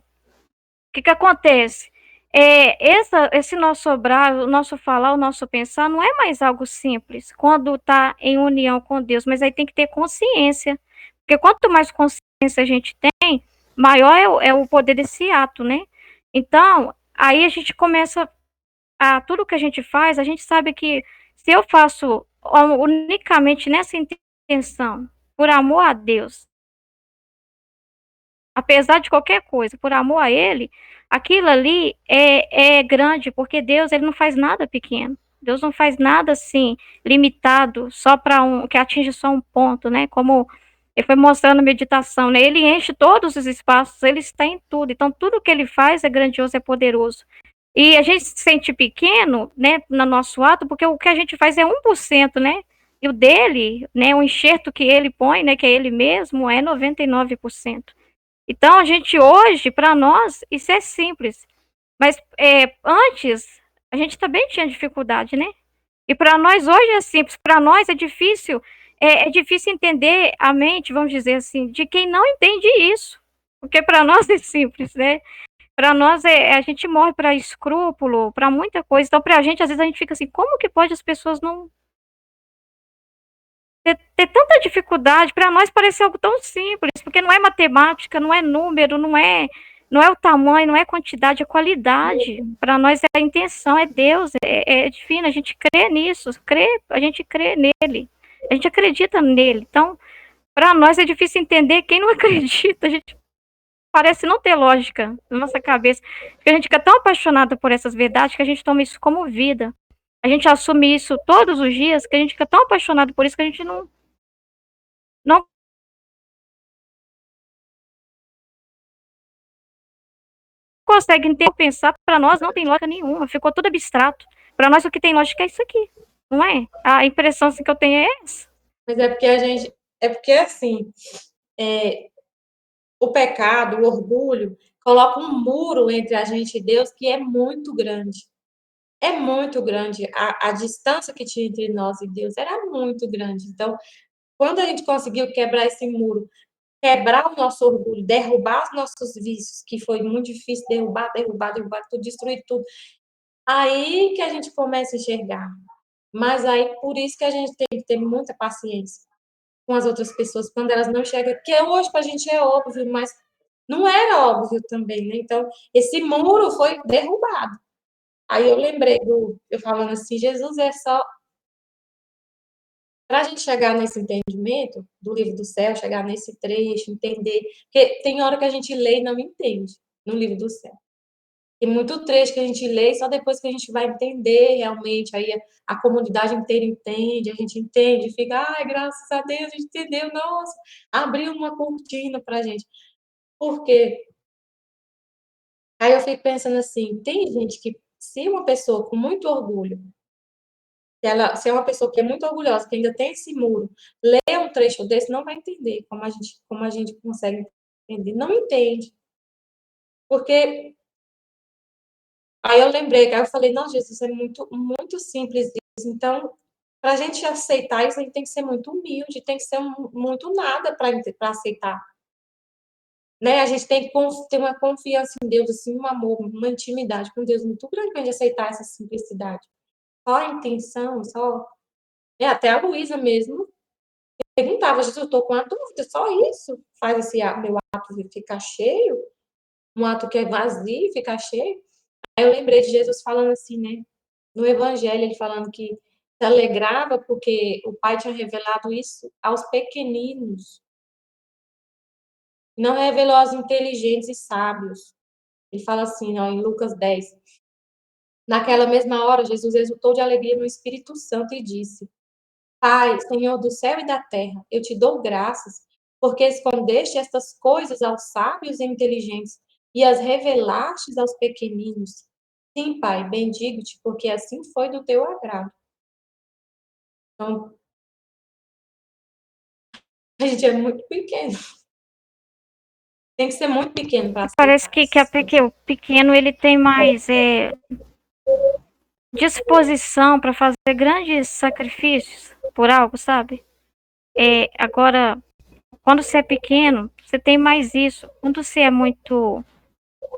E: que acontece? Esse nosso obrar, o nosso falar, o nosso pensar não é mais algo simples quando está em união com Deus, mas aí tem que ter consciência. Porque quanto mais consciência a gente tem, maior é o poder desse ato, né? Então, aí a gente começa tudo que a gente faz, a gente sabe que se eu faço unicamente nessa intenção, por amor a Deus, apesar de qualquer coisa, por amor a Ele, aquilo ali é grande, porque Deus, ele não faz nada pequeno. Deus não faz nada assim limitado só para que atinge só um ponto, né? Como ele foi mostrando na meditação, né? Ele enche todos os espaços, ele está em tudo. Então tudo que ele faz é grandioso, é poderoso. E a gente se sente pequeno, né, no nosso ato, porque o que a gente faz é 1%, né? E o dele, né, o enxerto que ele põe, né, que é ele mesmo, é 99%. Então, a gente hoje, para nós, isso é simples. Mas antes, a gente também tinha dificuldade, né? E para nós hoje é simples. Para nós é difícil entender a mente, vamos dizer assim, de quem não entende isso. Porque para nós é simples, né? Para nós a gente morre para escrúpulo, para muita coisa. Então, para a gente, às vezes a gente fica assim, como que pode as pessoas não ter tanta dificuldade? Para nós parece algo tão simples, porque não é matemática, não é número, não é o tamanho, não é quantidade, é qualidade. Para nós é a intenção, é Deus, é divino, a gente crê nisso, a gente crê nele, a gente acredita nele. Então, para nós é difícil entender quem não acredita, a gente parece não ter lógica na nossa cabeça, porque a gente fica tão apaixonado por essas verdades que a gente toma isso como vida. A gente assume isso todos os dias, que a gente fica tão apaixonado por isso que a gente não consegue entender, pensar. Para nós não tem lógica nenhuma, ficou tudo abstrato. Para nós o que tem lógica é isso aqui, não é? A impressão assim, que eu tenho é essa.
A: Mas é porque assim, o pecado, o orgulho, coloca um muro entre a gente e Deus que é muito grande. É muito grande. A distância que tinha entre nós e Deus era muito grande. Então, quando a gente conseguiu quebrar esse muro, quebrar o nosso orgulho, derrubar os nossos vícios, que foi muito difícil derrubar, tudo, destruir tudo, aí que a gente começa a enxergar. Mas aí, por isso que a gente tem que ter muita paciência com as outras pessoas, quando elas não enxergam, que hoje para a gente é óbvio, mas não era óbvio também, né? Então, esse muro foi derrubado. Aí eu lembrei eu falando assim, Jesus é só para a gente chegar nesse entendimento do livro do céu, chegar nesse trecho, entender, porque tem hora que a gente lê e não entende no livro do céu. Tem muito trecho que a gente lê e só depois que a gente vai entender realmente, aí a comunidade inteira entende, a gente entende, fica, ai, graças a Deus, a gente entendeu, nossa, abriu uma cortina para a gente. Por quê? Aí eu fico pensando assim, tem gente que, se uma pessoa com muito orgulho, se é uma pessoa que é muito orgulhosa, que ainda tem esse muro, lê um trecho desse, não vai entender como a gente consegue entender. Não entende. Porque aí eu lembrei, aí eu falei, não, Jesus, é muito, muito simples isso. Então, para a gente aceitar isso, a gente tem que ser muito humilde, tem que ser muito nada para aceitar. Né? A gente tem que ter uma confiança em Deus, assim, um amor, uma intimidade com Deus muito grande para a gente aceitar essa simplicidade. Só a intenção, só. Até a Luísa mesmo perguntava, Jesus, eu estou com uma dúvida, só isso faz esse meu ato ficar cheio, um ato que é vazio ficar cheio. Aí eu lembrei de Jesus falando assim, né? No Evangelho, ele falando que se alegrava porque o Pai tinha revelado isso aos pequeninos, não revelou aos inteligentes e sábios. Ele fala assim, ó, em Lucas 10. Naquela mesma hora, Jesus exultou de alegria no Espírito Santo e disse: Pai, Senhor do céu e da terra, eu te dou graças, porque escondeste estas coisas aos sábios e inteligentes e as revelaste aos pequeninos. Sim, Pai, bendigo-te, porque assim foi do teu agrado. Então, a gente é muito pequeno. Tem que ser muito pequeno para aceitar.
E: Parece que o pequeno ele tem mais disposição para fazer grandes sacrifícios por algo, sabe? Agora, quando você é pequeno, você tem mais isso. Quando você é muito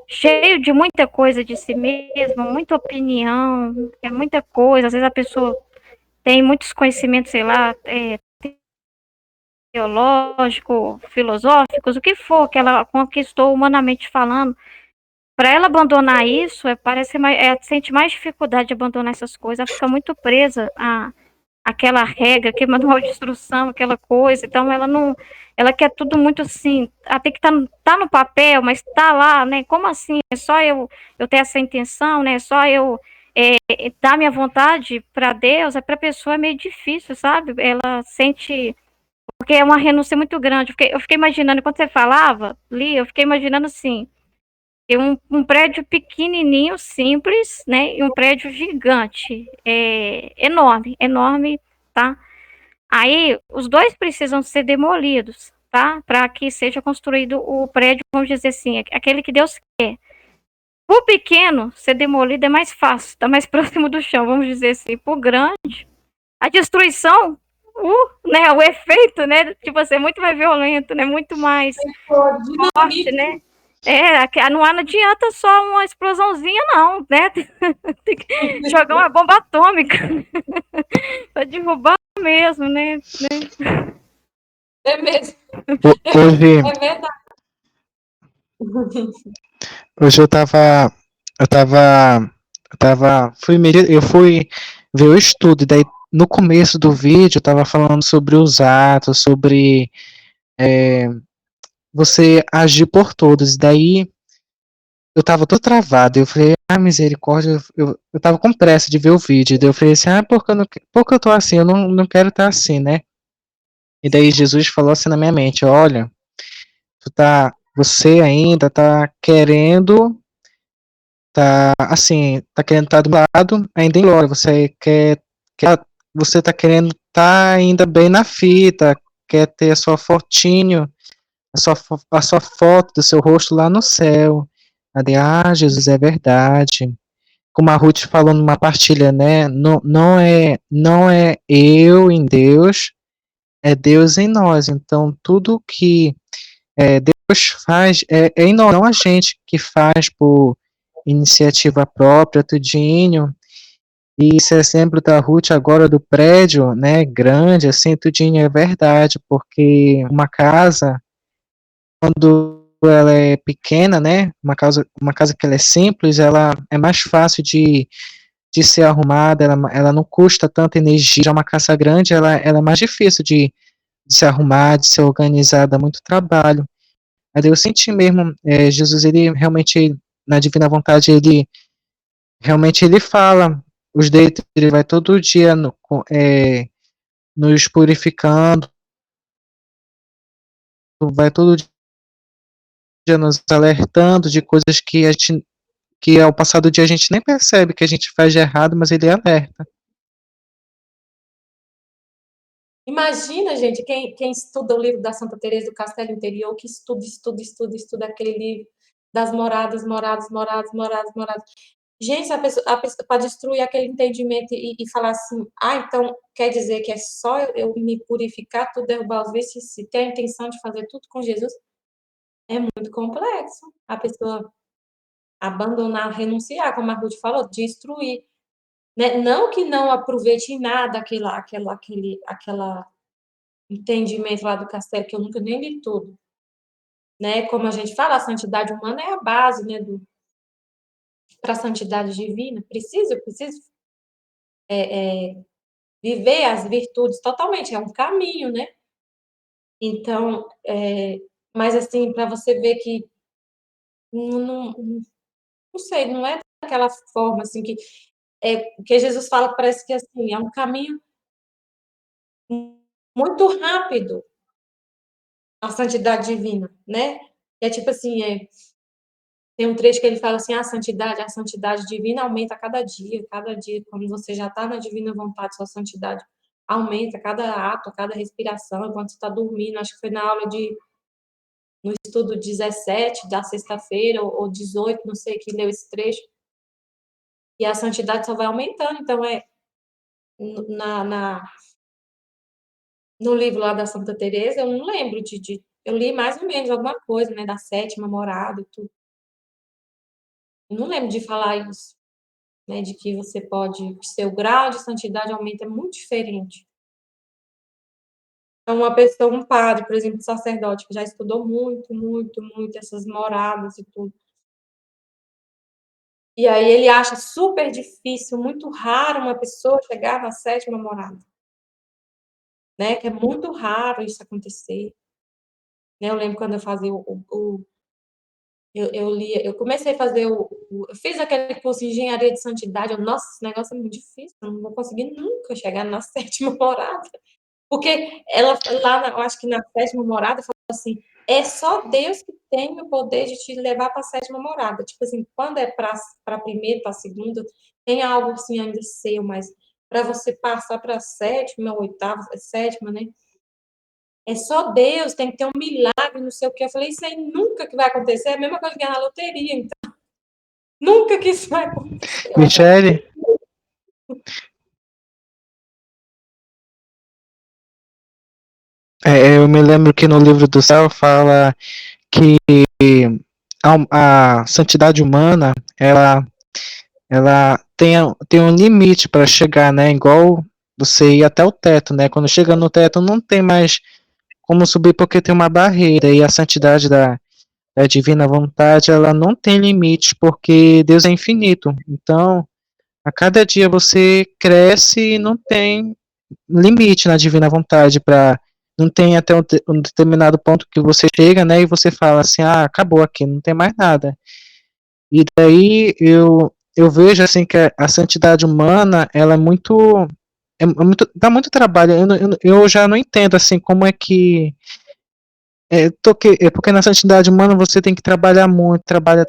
E: cheio de muita coisa de si mesmo, muita opinião, é muita coisa. Às vezes a pessoa tem muitos conhecimentos, sei lá, teológico, filosóficos, o que for que ela conquistou humanamente falando. Para ela abandonar isso, parece mais, sente mais dificuldade de abandonar essas coisas, ela fica muito presa aquela regra, aquele manual de instrução, aquela coisa. Então ela não, ela quer tudo muito assim, ela tem que tá no papel, mas tá lá, né? Como assim? É só eu ter essa intenção, né? É só eu dar minha vontade para Deus, para a pessoa é meio difícil, sabe? Ela sente, porque é uma renúncia muito grande. Eu fiquei imaginando, quando você falava, Li, eu fiquei imaginando assim, um prédio pequenininho, simples, né? E um prédio gigante, enorme, enorme, tá? Aí, os dois precisam ser demolidos, tá? Para que seja construído o prédio, vamos dizer assim, aquele que Deus quer. O pequeno ser demolido é mais fácil, está mais próximo do chão, vamos dizer assim. Por grande, a destruição, né, o efeito, né, tipo assim, é muito mais violento, né, muito mais forte, né. Não adianta só uma explosãozinha, não, né? Tem que jogar uma bomba atômica para derrubar mesmo, né?
A: É mesmo,
C: Hoje,
A: é verdade.
C: hoje eu fui ver o estudo, e daí no começo do vídeo eu tava falando sobre os atos, sobre você agir por todos, e daí eu tava todo travado, eu falei, misericórdia, eu tava com pressa de ver o vídeo, daí eu falei assim, por que eu tô assim, eu não quero estar assim, né? E daí Jesus falou assim na minha mente, olha, você ainda tá querendo, tá querendo estar do lado, ainda em glória, você tá querendo estar ainda bem na fita, quer ter a sua fotinho, a sua foto do seu rosto lá no céu. Jesus, é verdade. Como a Ruth falou numa partilha, né? Não é eu em Deus, é Deus em nós. Então, tudo que Deus faz é em nós, não a gente que faz por iniciativa própria, tudinho. E esse exemplo da Ruth agora do prédio, né, grande, assim, tudinho é verdade, porque uma casa, quando ela é pequena, né, uma casa que ela é simples, ela é mais fácil de ser arrumada, ela não custa tanta energia. Já uma casa grande, ela é mais difícil de se arrumar, de ser organizada, dá muito trabalho. Mas eu senti mesmo, Jesus, ele realmente, na divina vontade, ele realmente ele fala, os deitos, ele vai todo dia nos purificando, vai todo dia nos alertando de coisas que ao passar do dia a gente nem percebe que a gente faz de errado, mas ele alerta.
A: Imagina, gente, quem estuda o livro da Santa Teresa do Castelo Interior, que estuda aquele livro das moradas. Gente, a pessoa para destruir aquele entendimento e falar assim, então quer dizer que é só eu me purificar, tudo derrubar os vícios, se tem a intenção de fazer tudo com Jesus, é muito complexo. A pessoa abandonar, renunciar, como a Ruth falou, destruir, né? Não que não aproveite em nada aquela entendimento lá do castelo, que eu nunca nem li tudo, né? Como a gente fala, a santidade humana é a base, né, para a santidade divina. Eu preciso viver as virtudes totalmente, é um caminho, né? Então, mas assim, para você ver que não sei, não é daquela forma assim que Jesus fala, parece que assim, é um caminho muito rápido a santidade divina, né? É tipo assim, tem um trecho que ele fala assim: a santidade divina aumenta a cada dia, quando você já está na divina vontade, sua santidade aumenta a cada ato, a cada respiração, enquanto você está dormindo. Acho que foi na aula no estudo 17 da sexta-feira, ou 18, não sei, que leu esse trecho, e a santidade só vai aumentando. Então, na, na, no livro lá da Santa Teresa, eu não lembro eu li mais ou menos alguma coisa, né, da sétima morada e tudo. Eu não lembro de falar isso, né, de que você pode, seu grau de santidade aumenta, é muito diferente. Então, uma pessoa, um padre, por exemplo, um sacerdote, que já estudou muito essas moradas e tudo. E aí ele acha super difícil, muito raro uma pessoa chegar na sétima morada. né? Que é muito raro isso acontecer. Né? Eu lembro quando eu fazia eu comecei a fazer eu fiz aquele curso de engenharia de santidade. Nossa, esse negócio é muito difícil, eu não vou conseguir nunca chegar na sétima morada. Porque ela, lá, eu acho que na sétima morada, falou assim: é só Deus que tem o poder de te levar para a sétima morada. Tipo assim, quando é para a primeira, para a segunda, tem algo assim ainda seu, mas para você passar para a sétima, oitava, sétima, né? É só Deus, tem que ter um milagre, não sei o quê. Eu falei, isso aí nunca que vai acontecer, é a mesma coisa que ganhar na loteria, então. Nunca que isso vai acontecer. Eu acho
C: Michele, eu me lembro que no livro do céu fala que a santidade humana, ela tem um limite para chegar, né? Igual você ir até o teto, né? Quando chega no teto, não tem mais como subir porque tem uma barreira. E a santidade da divina vontade, ela não tem limite porque Deus é infinito. Então, a cada dia você cresce e não tem limite na divina vontade para não tem até um determinado ponto que você chega, né, e você fala assim, ah, acabou aqui, não tem mais nada. E daí eu vejo assim que a santidade humana, ela é muito dá muito trabalho. Eu já não entendo assim como é que porque na santidade humana você tem que trabalhar muito, trabalha.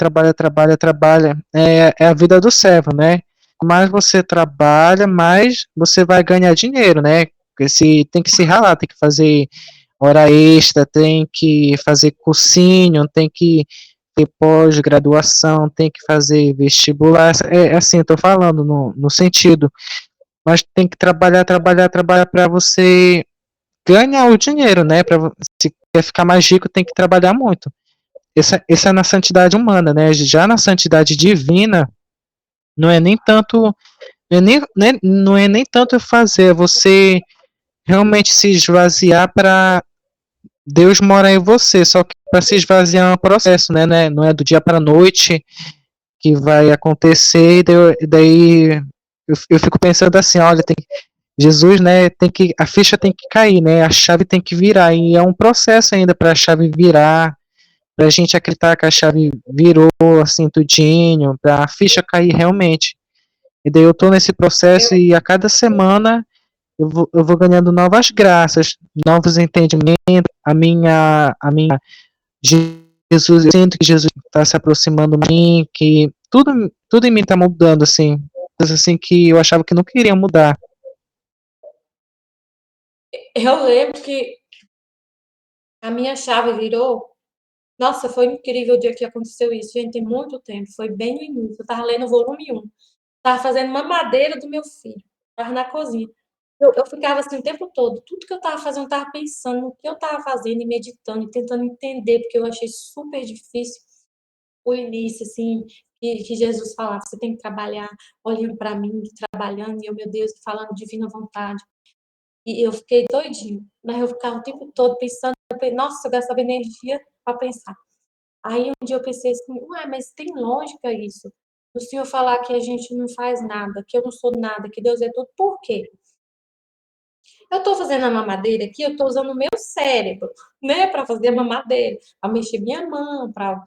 C: É a vida do servo, né? Mais você trabalha, mais você vai ganhar dinheiro, né? Porque tem que se ralar, tem que fazer hora extra, tem que fazer cursinho, tem que ter pós-graduação, tem que fazer vestibular. É assim, eu tô falando no sentido. Mas tem que trabalhar para você ganhar o dinheiro, né? Se quer ficar mais rico, tem que trabalhar muito. Essa é na santidade humana, né? Já na santidade divina, não é nem tanto, não é nem tanto fazer, é você realmente se esvaziar para Deus morar em você. Só que para se esvaziar é um processo, né? Não é do dia para a noite que vai acontecer. E daí eu fico pensando assim, olha, Jesus, né, a ficha tem que cair, né, a chave tem que virar, e é um processo ainda para a chave virar, para a gente acreditar que a chave virou, assim, tudinho, para a ficha cair realmente. E daí eu tô nesse processo
A: Eu,
C: e a cada semana eu vou ganhando novas graças, novos entendimentos, Jesus, eu sinto que Jesus está se aproximando de mim, que tudo em mim está mudando, assim, coisas assim que eu achava que não queria mudar.
A: eu lembro que a minha chave virou. Nossa, foi incrível o dia que aconteceu isso, gente, tem muito tempo, foi bem no início. Eu estava lendo o volume 1, estava fazendo mamadeira do meu filho, estava na cozinha. Eu ficava assim o tempo todo, tudo que eu estava fazendo, eu estava pensando no que eu estava fazendo e meditando e tentando entender, porque eu achei super difícil o início, assim, que Jesus falava, você tem que trabalhar olhando para mim, trabalhando, e eu, meu Deus, falando divina vontade. E eu fiquei doidinho, mas eu ficava o tempo todo pensando, nossa, eu gastava energia para pensar. Aí um dia eu pensei assim, ué, mas tem lógica isso. O senhor falar que a gente não faz nada, que eu não sou nada, que Deus é tudo, por quê? Eu estou fazendo a mamadeira aqui, eu estou usando o meu cérebro, né, para fazer a mamadeira, para mexer minha mão, para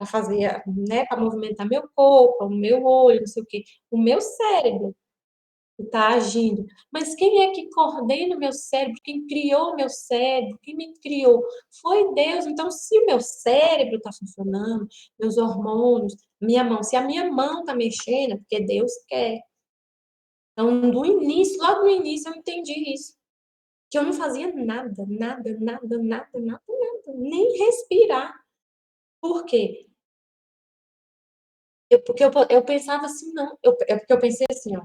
A: fazer, né, para movimentar meu corpo, o meu olho, não sei o quê. O meu cérebro está agindo. Mas quem é que coordena o meu cérebro? Quem criou o meu cérebro? Quem me criou? Foi Deus. Então, se o meu cérebro está funcionando, meus hormônios, minha mão, se a minha mão está mexendo, é porque Deus quer. Então, do início, logo no início, eu entendi isso. Que eu não fazia nada, nem respirar. Por quê? Porque eu pensava assim, não. Porque eu pensei assim, ó,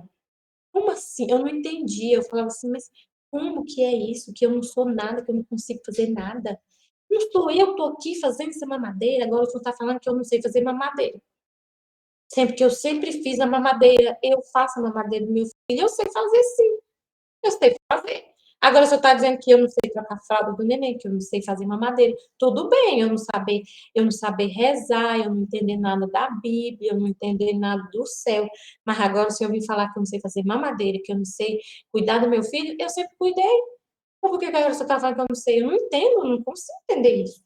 A: como assim? Eu não entendia. Eu falava assim, mas como que é isso? Que eu não sou nada, que eu não consigo fazer nada? Não sou eu, tô aqui fazendo essa mamadeira, agora o senhor tá falando que eu não sei fazer mamadeira. Sempre que eu sempre fiz a mamadeira, eu faço a mamadeira do meu filho, eu sei fazer sim. Eu sei fazer. Agora, se eu está dizendo que eu não sei trocar a fralda do neném, que eu não sei fazer mamadeira, tudo bem, eu não saber rezar, eu não entender nada da Bíblia, eu não entender nada do céu. Mas agora, se eu vir falar que eu não sei fazer mamadeira, que eu não sei cuidar do meu filho, eu sempre cuidei. Por que agora você está falando que eu não sei? Eu não entendo, eu não consigo entender isso.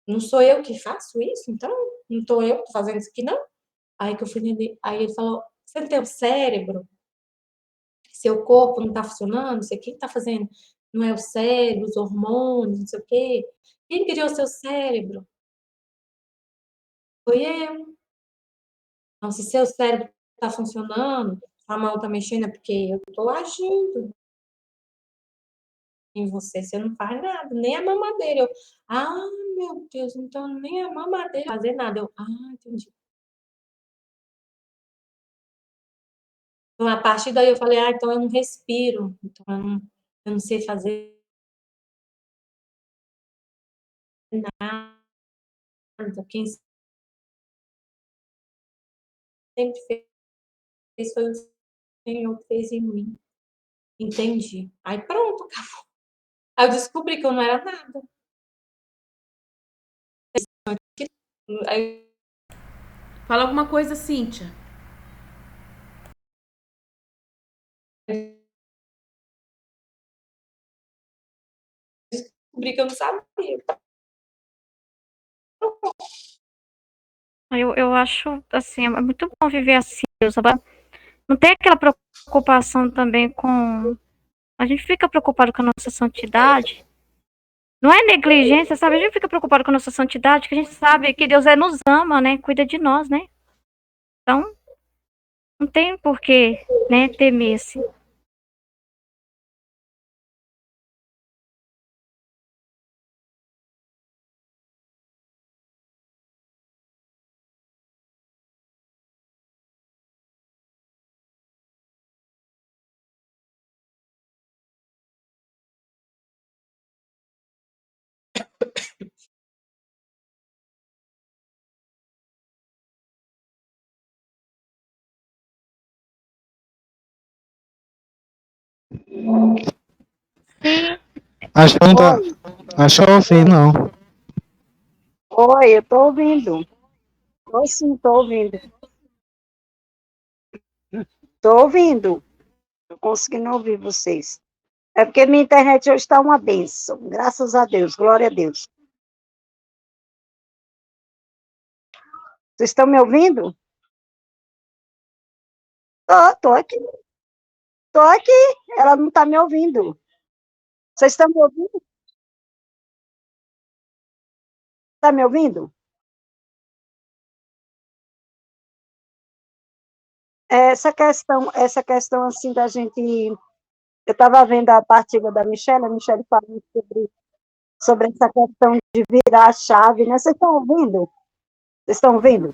A: Não sou eu que faço isso, então? Não estou eu que tô fazendo isso aqui, não? Aí que eu fui entender. Aí ele falou: você não tem o cérebro? Seu corpo não está funcionando? Não sei o que está fazendo. Não é o cérebro, os hormônios, não sei o quê. Quem criou seu cérebro? Foi eu. Então, se seu cérebro está funcionando, a mão está mexendo, é porque eu estou agindo em você. Você não faz nada, nem a mamadeira. Meu Deus, então nem a mamadeira fazer nada. Entendi. Então, a partir daí eu falei, então eu não respiro. Então eu não sei fazer nada. Quem sempre fez foi o Senhor que fez em mim. Entendi. Aí pronto, acabou. Aí eu descobri que eu não era nada. Aí
B: Fala alguma coisa, Cíntia.
A: eu descobri que eu não sabia.
E: Eu acho, assim, é muito bom viver assim, sabe? Não tem aquela preocupação também com... A gente fica preocupado com a nossa santidade. Não é negligência, sabe? A gente fica preocupado com a nossa santidade, que a gente sabe que Deus nos ama, né? Cuida de nós, né? Então, não tem por que, né, temer, assim. Sim.
C: Acho que não tá.
F: Oi,
C: Acho que eu ouvi, não.
F: oi, eu tô ouvindo. Oi, sim, tô ouvindo. Tô ouvindo. Tô conseguindo ouvir vocês. É porque minha internet hoje está uma bênção. Graças a Deus, glória a Deus. Vocês estão me ouvindo? Tô aqui, tô aqui. Ela não está me ouvindo. Vocês estão me ouvindo? Está me ouvindo? Essa questão assim da gente. Eu estava vendo a partilha da Michelle, a Michelle falando sobre essa questão de virar a chave, né? Vocês estão ouvindo? Vocês estão ouvindo?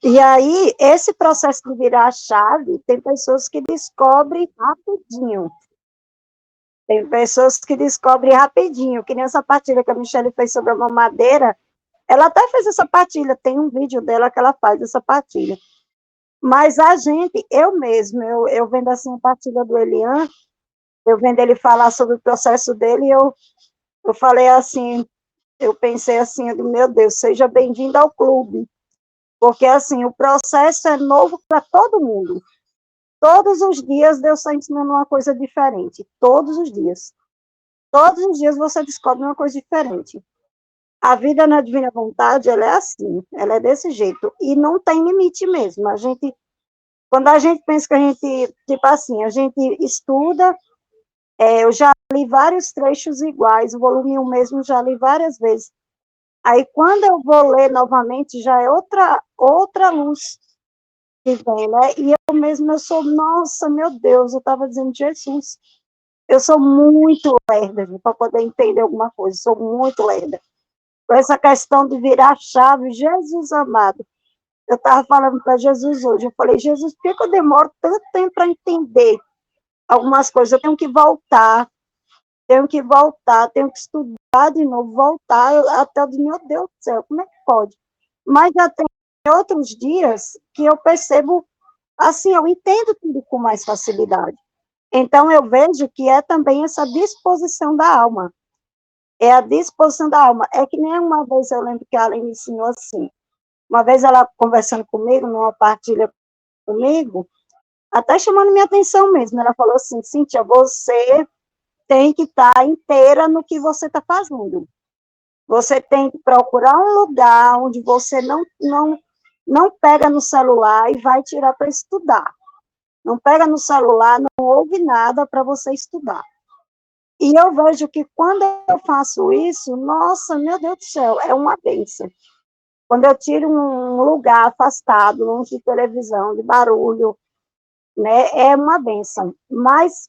F: E aí, esse processo de virar a chave, tem pessoas que descobrem rapidinho. Tem pessoas que descobrem rapidinho, que nem essa partilha que a Michelle fez sobre a mamadeira, ela até fez essa partilha, tem um vídeo dela que ela faz essa partilha. Mas a gente, eu mesmo, eu vendo assim a partilha do Elian, eu vendo ele falar sobre o processo dele, eu falei assim, eu pensei assim, eu digo, meu Deus, seja bem-vindo ao clube. Porque, assim, o processo é novo para todo mundo. Todos os dias Deus está ensinando uma coisa diferente. Todos os dias. Todos os dias você descobre uma coisa diferente. A vida na divina vontade, ela é assim. Ela é desse jeito. E não tem limite mesmo. Quando a gente pensa que a gente, tipo assim, a gente estuda, eu já li vários trechos iguais, o volume 1 mesmo já li várias vezes. Aí, quando eu vou ler novamente, já é outra luz que vem, né? E eu mesma, nossa, meu Deus, eu estava dizendo, Jesus, eu sou muito lerda para poder entender alguma coisa, sou muito lerda. Com essa questão de virar chave, Jesus amado, eu estava falando para Jesus hoje, eu falei, Jesus, por que eu demoro tanto tempo para entender algumas coisas? Eu tenho que voltar, tenho que estudar de novo, voltar, até eu digo, meu Deus do céu, como é que pode? Mas já tem outros dias que eu percebo, assim, eu entendo tudo com mais facilidade. Então, eu vejo que é também essa disposição da alma. É a disposição da alma. É que nem uma vez eu lembro que a Aline me ensinou assim. Uma vez ela conversando comigo, numa partilha comigo, até chamando minha atenção mesmo. Ela falou assim, Cíntia, você tem que estar inteira no que você está fazendo. Você tem que procurar um lugar onde você não pega no celular e vai tirar para estudar. Não pega no celular, não ouve nada para você estudar. E eu vejo que quando eu faço isso, nossa, meu Deus do céu, é uma bênção. Quando eu tiro um lugar afastado, longe de televisão, de barulho, né, é uma bênção. Mas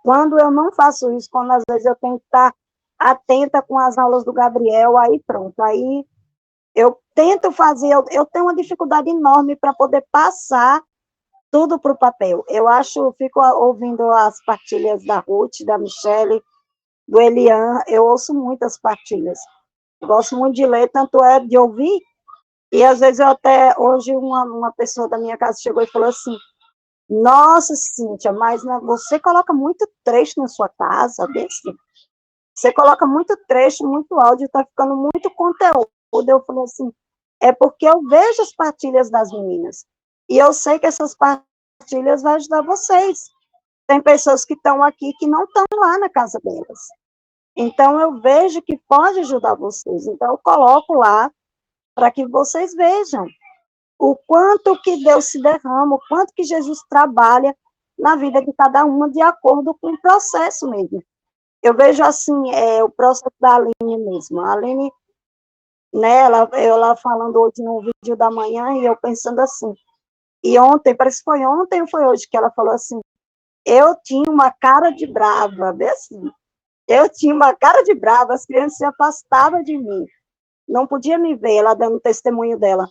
F: quando eu não faço isso, quando às vezes eu tenho que estar atenta com as aulas do Gabriel, aí pronto, aí eu tento fazer, eu tenho uma dificuldade enorme para poder passar tudo para o papel. Eu acho, fico ouvindo as partilhas da Ruth, da Michele, do Elian, eu ouço muitas partilhas. Eu gosto muito de ler, tanto é de ouvir, e às vezes eu até, hoje uma pessoa da minha casa chegou e falou assim, nossa, Cíntia, mas você coloca muito trecho na sua casa, desse? Você coloca muito trecho, muito áudio, está ficando muito conteúdo. Eu falei assim, é porque eu vejo as partilhas das meninas, e eu sei que essas partilhas vão ajudar vocês. Tem pessoas que estão aqui que não estão lá na casa delas. Então, eu vejo que pode ajudar vocês. Então, eu coloco lá para que vocês vejam o quanto que Deus se derrama, o quanto que Jesus trabalha na vida de cada uma de acordo com o processo mesmo. Eu vejo assim, o processo da Aline mesmo. A Aline, né, ela falando hoje no vídeo da manhã e eu pensando assim. E ontem, parece que foi ontem ou foi hoje que ela falou assim, eu tinha uma cara de brava, bem assim. Eu tinha uma cara de brava, as crianças se afastavam de mim. Não podia me ver, ela dando testemunho dela.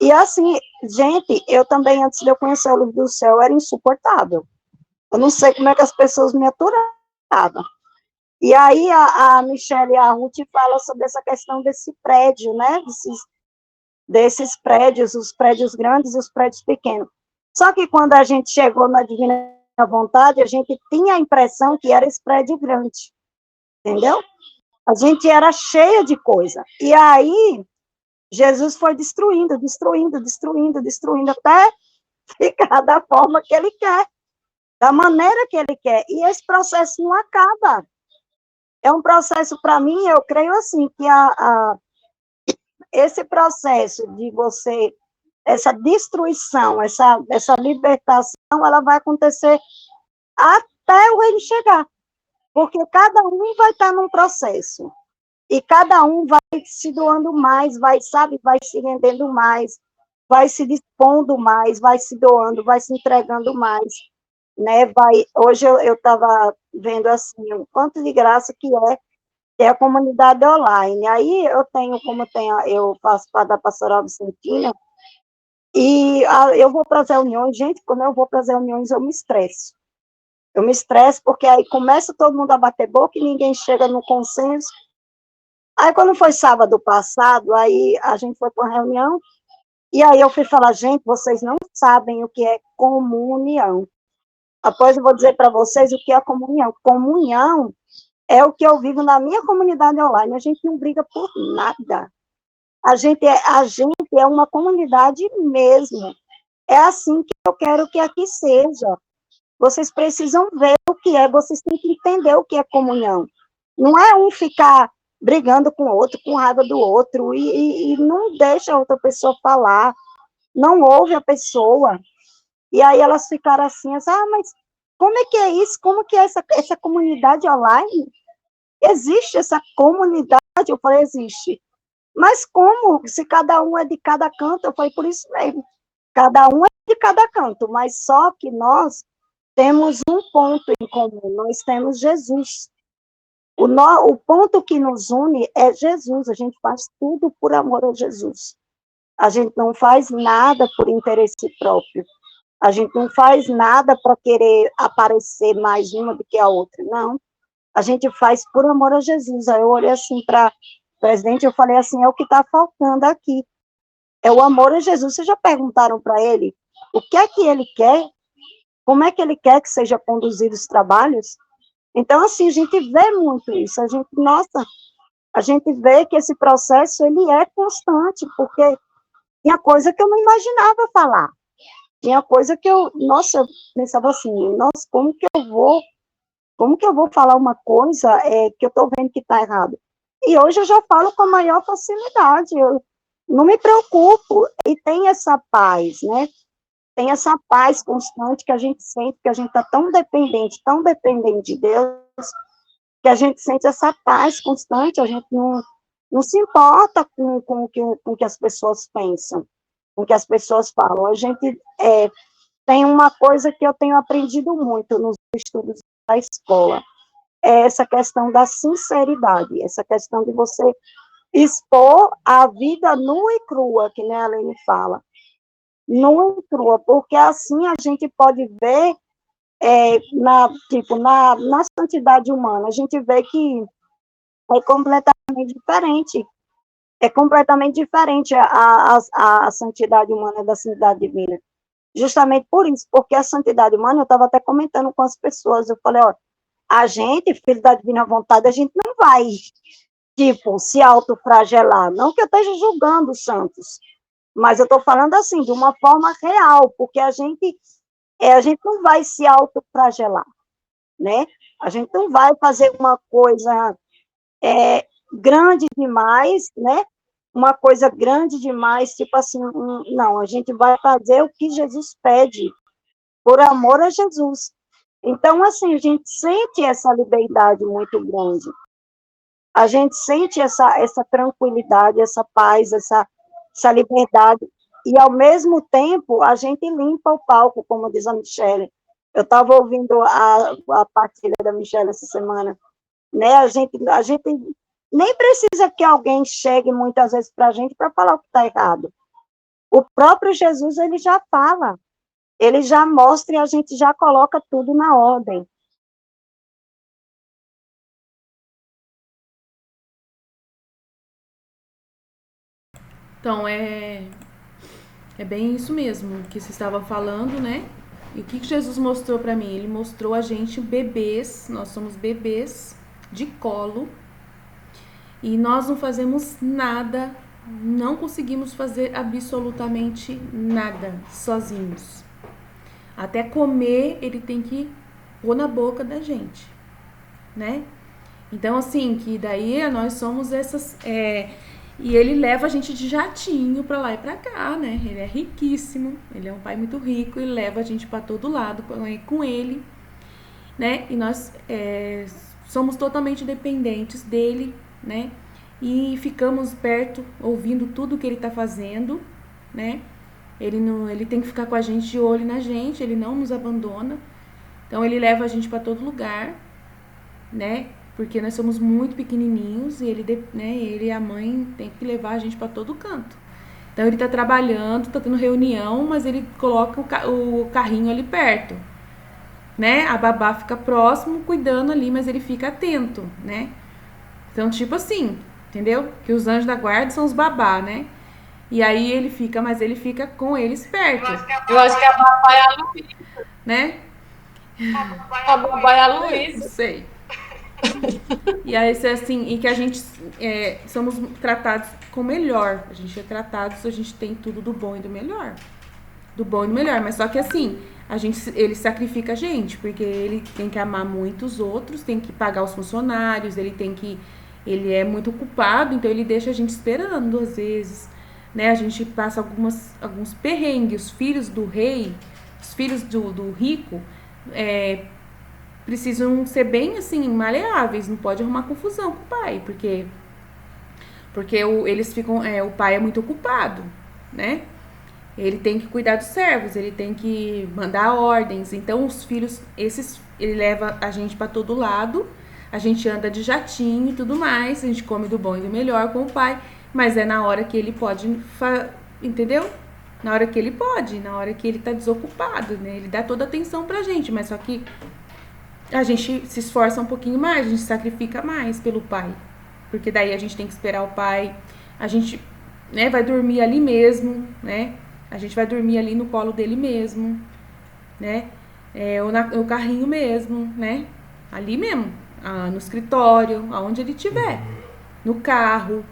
F: E assim, gente, eu também, antes de eu conhecer o livro do céu, era insuportável. Eu não sei como é que as pessoas me aturavam. E aí a Michelle e a Ruth falam sobre essa questão desse prédio, né? Desses prédios, os prédios grandes e os prédios pequenos. Só que quando a gente chegou na Divina Vontade, a gente tinha a impressão que era esse prédio grande. Entendeu? A gente era cheia de coisa. E aí, Jesus foi destruindo, até ficar da forma que ele quer, da maneira que ele quer. E esse processo não acaba. É um processo, para mim, eu creio assim, que esse processo de você, essa destruição, essa libertação, ela vai acontecer até o reino chegar. Porque cada um vai estar num processo. E cada um vai se doando mais, vai se rendendo mais, vai se dispondo mais, vai se doando, vai se entregando mais, né? Hoje eu estava vendo assim, o quanto de graça que é a comunidade online. Aí eu faço parte da Pastoral Vicentina, e eu vou para as reuniões, gente, quando eu vou para as reuniões eu me estresso. Eu me estresso porque aí começa todo mundo a bater boca e ninguém chega no consenso. Aí, quando foi sábado passado, aí a gente foi para uma reunião, e aí eu fui falar, gente, vocês não sabem o que é comunhão. Após eu vou dizer para vocês o que é comunhão. Comunhão é o que eu vivo na minha comunidade online. A gente não briga por nada. A gente é uma comunidade mesmo. É assim que eu quero que aqui seja. Vocês precisam ver o que é, vocês têm que entender o que é comunhão. Não é um ficar brigando com o outro, com raiva do outro, e não deixa a outra pessoa falar, não ouve a pessoa. E aí elas ficaram assim, mas como é que é isso? Como que é essa comunidade online? Existe essa comunidade? Eu falei, existe. Mas como? Se cada um é de cada canto, eu falei, por isso mesmo. Cada um é de cada canto, mas só que nós temos um ponto em comum, nós temos Jesus. O ponto que nos une é Jesus, a gente faz tudo por amor a Jesus. A gente não faz nada por interesse próprio. A gente não faz nada para querer aparecer mais uma do que a outra, não. A gente faz por amor a Jesus. Aí eu olhei assim para o presidente, eu falei assim, é o que está faltando aqui. É o amor a Jesus. Vocês já perguntaram para ele o que é que ele quer? Como é que ele quer que seja conduzido os trabalhos? Então, assim, a gente vê muito isso. A gente vê que esse processo, ele é constante, porque tinha coisa que eu não imaginava falar. Tinha coisa que nossa, eu pensava assim, nossa, como que eu vou falar uma coisa que eu estou vendo que está errado? E hoje eu já falo com a maior facilidade, eu não me preocupo, e tem essa paz, né? Tem essa paz constante que a gente sente, que a gente está tão dependente de Deus, que a gente sente essa paz constante, a gente não se importa com o que as pessoas pensam, com o que as pessoas falam. A gente tem uma coisa que eu tenho aprendido muito nos estudos da escola, é essa questão da sinceridade, essa questão de você expor a vida nua e crua, que nem a Lene fala, nua e crua, porque assim a gente pode ver na santidade humana, a gente vê que é completamente diferente. É completamente diferente a santidade humana da santidade divina. Justamente por isso, porque a santidade humana, eu estava até comentando com as pessoas, eu falei, ó, a gente, filho da divina vontade, a gente não vai, se autoflagelar, não que eu esteja julgando os santos, mas eu estou falando assim, de uma forma real, porque a gente não vai se autoflagelar, né? A gente não vai fazer uma coisa grande demais, né? Uma coisa grande demais, tipo assim, não, a gente vai fazer o que Jesus pede, por amor a Jesus. Então, assim, a gente sente essa liberdade muito grande, a gente sente essa tranquilidade, essa paz, essa liberdade, e ao mesmo tempo a gente limpa o palco, como diz a Michelle. Eu estava ouvindo a partilha da Michelle essa semana, né? A gente nem precisa que alguém chegue muitas vezes para a gente para falar o que está errado. O próprio Jesus, ele já fala, ele já mostra e a gente já coloca tudo na ordem.
B: Então, é bem isso mesmo que você estava falando, né? E o que Jesus mostrou para mim? Ele mostrou a gente bebês, nós somos bebês de colo, e nós não fazemos nada, não conseguimos fazer absolutamente nada sozinhos. Até comer, ele tem que pôr na boca da gente, né? Então, assim, que daí nós somos essas... E ele leva a gente de jatinho pra lá e pra cá, né? Ele é riquíssimo, ele é um pai muito rico, ele leva a gente pra todo lado com ele, né? E nós somos totalmente dependentes dele, né? E ficamos perto, ouvindo tudo que ele tá fazendo, né? Ele tem que ficar com a gente, de olho na gente, ele não nos abandona. Então, ele leva a gente pra todo lugar, né? Porque nós somos muito pequenininhos e ele e a mãe tem que levar a gente para todo canto. Então, ele tá trabalhando, tá tendo reunião, mas ele coloca o carrinho ali perto, né? A babá fica próximo, cuidando ali, mas ele fica atento, né? Então, tipo assim, entendeu? Que os anjos da guarda são os babá, né? E aí ele fica com eles perto.
A: Eu acho que a babá é a Luísa,
B: né?
A: A babá é a Luísa.
B: Não sei. E aí, assim, e que a gente somos tratados com melhor. A gente é tratados, a gente tem tudo do bom e do melhor. Do bom e do melhor. Mas só que assim, ele sacrifica a gente, porque ele tem que amar muito os outros, tem que pagar os funcionários, ele é muito ocupado, então ele deixa a gente esperando às vezes, né? A gente passa alguns perrengues. Os filhos do rei, os filhos do rico, precisam ser bem assim, maleáveis, não pode arrumar confusão com o pai, porque eles ficam, o pai é muito ocupado, né? Ele tem que cuidar dos servos, ele tem que mandar ordens. Então os filhos, ele leva a gente para todo lado, a gente anda de jatinho e tudo mais, a gente come do bom e do melhor com o pai, mas é na hora que ele pode, entendeu? Na hora que ele pode, na hora que ele tá desocupado, né? Ele dá toda a atenção pra gente, mas só que a gente se esforça um pouquinho mais, a gente sacrifica mais pelo pai. Porque daí a gente tem que esperar o pai, a gente, né, vai dormir ali mesmo, né? A gente vai dormir ali no colo dele mesmo, né? Ou no carrinho mesmo, né? Ali mesmo, no escritório, aonde ele estiver, no carro,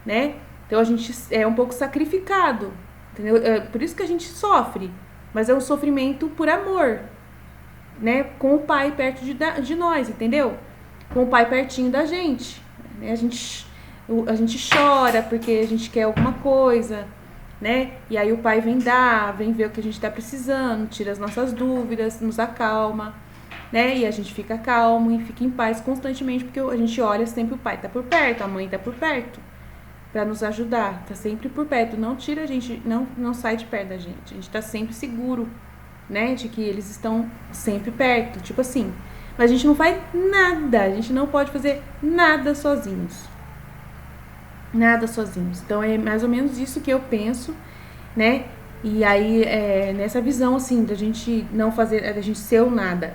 B: né? Então a gente é um pouco sacrificado, entendeu? Por isso que a gente sofre, mas é um sofrimento por amor, né? Com o Pai perto de nós, entendeu? Com o Pai pertinho da gente, né? A gente chora porque a gente quer alguma coisa, né? E aí o Pai vem ver o que a gente tá precisando, tira as nossas dúvidas, nos acalma, né? E a gente fica calmo e fica em paz constantemente, porque a gente olha sempre, o Pai tá por perto, a mãe tá por perto, pra nos ajudar, tá sempre por perto, não tira a gente, não sai de perto da gente, a gente tá sempre seguro, né? De que eles estão sempre perto, tipo assim. Mas a gente não faz nada, a gente não pode fazer nada sozinhos. Nada sozinhos. Então é mais ou menos isso que eu penso, né? E aí, nessa visão, assim, da gente não fazer, da gente ser o nada.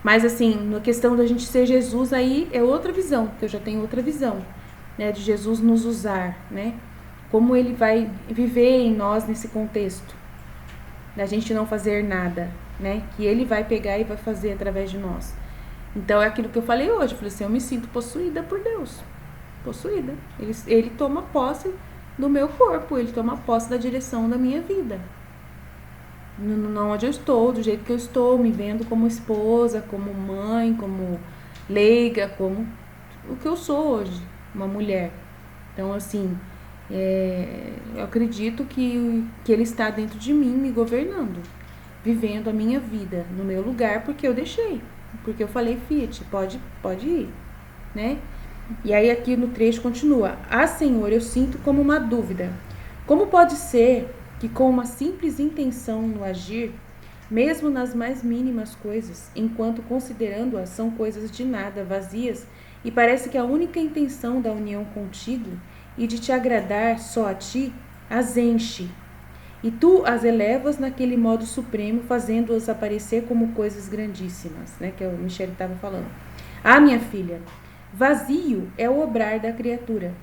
B: Mas, assim, na questão da gente ser Jesus, aí é outra visão, porque eu já tenho outra visão, né? De Jesus nos usar, né? Como ele vai viver em nós nesse contexto, da gente não fazer nada, né? Que ele vai pegar e vai fazer através de nós. Então, é aquilo que eu falei hoje. Eu falei assim, eu me sinto possuída por Deus. Possuída. Ele toma posse do meu corpo, ele toma posse da direção da minha vida. Não onde eu estou, do jeito que eu estou, me vendo como esposa, como mãe, como leiga, como o que eu sou hoje, uma mulher. Então, assim, eu acredito que ele está dentro de mim, me governando, vivendo a minha vida no meu lugar, porque eu deixei. Porque eu falei, Fiat, pode ir, né? E aí aqui no trecho continua. Senhor, eu sinto como uma dúvida. Como pode ser que com uma simples intenção no agir, mesmo nas mais mínimas coisas, enquanto considerando-as são coisas de nada, vazias, e parece que a única intenção da união contigo e de te agradar só a ti, as enche, e tu as elevas naquele modo supremo, fazendo-as aparecer como coisas grandíssimas, né, que o Michele estava falando. Minha filha, vazio é o obrar da criatura.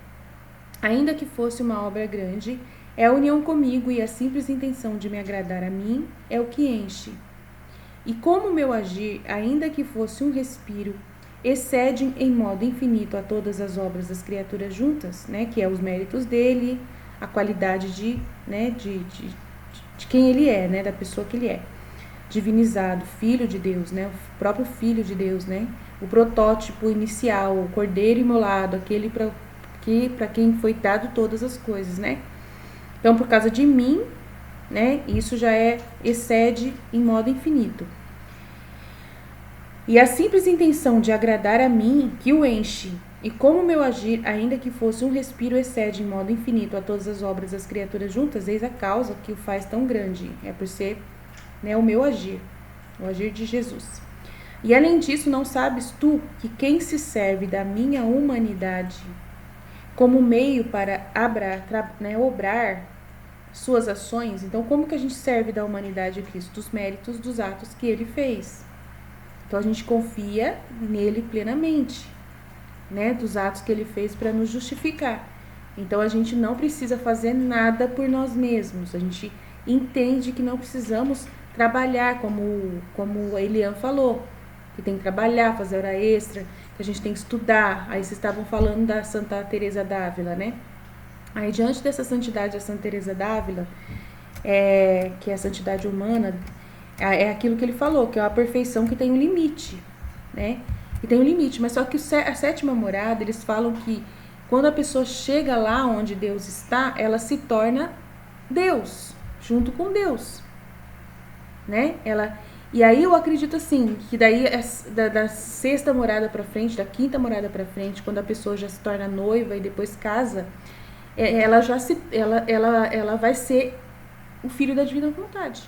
B: Ainda que fosse uma obra grande, é a união comigo e a simples intenção de me agradar a mim é o que enche. E como o meu agir, ainda que fosse um respiro, excede em modo infinito a todas as obras das criaturas juntas, né, que é os méritos dele, a qualidade de quem ele é, né, da pessoa que ele é. Divinizado, filho de Deus, né, o próprio filho de Deus, né, o protótipo inicial, o cordeiro imolado, aquele para quem foi dado todas as coisas, né. Então, por causa de mim, né, isso já excede em modo infinito. E a simples intenção de agradar a mim, que o enche, e como o meu agir, ainda que fosse um respiro, excede em modo infinito a todas as obras das criaturas juntas, eis a causa que o faz tão grande. É por ser, né, o meu agir, o agir de Jesus. E além disso, não sabes tu que quem se serve da minha humanidade como meio para obrar suas ações, então como que a gente serve da humanidade de Cristo? Dos méritos dos atos que ele fez. Então a gente confia nele plenamente, né, dos atos que ele fez para nos justificar. Então a gente não precisa fazer nada por nós mesmos, a gente entende que não precisamos trabalhar, como o Elian falou, que tem que trabalhar, fazer hora extra, que a gente tem que estudar. Aí vocês estavam falando da Santa Teresa d'Ávila, né? Aí diante dessa santidade da Santa Teresa d'Ávila, que é a santidade humana, é aquilo que ele falou, que é uma perfeição que tem um limite, né? E tem um limite, mas só que a sétima morada, eles falam que quando a pessoa chega lá onde Deus está, ela se torna Deus, junto com Deus, né? E aí eu acredito assim, que daí da sexta morada para frente, da quinta morada para frente, quando a pessoa já se torna noiva e depois casa, ela vai ser o filho da divina vontade,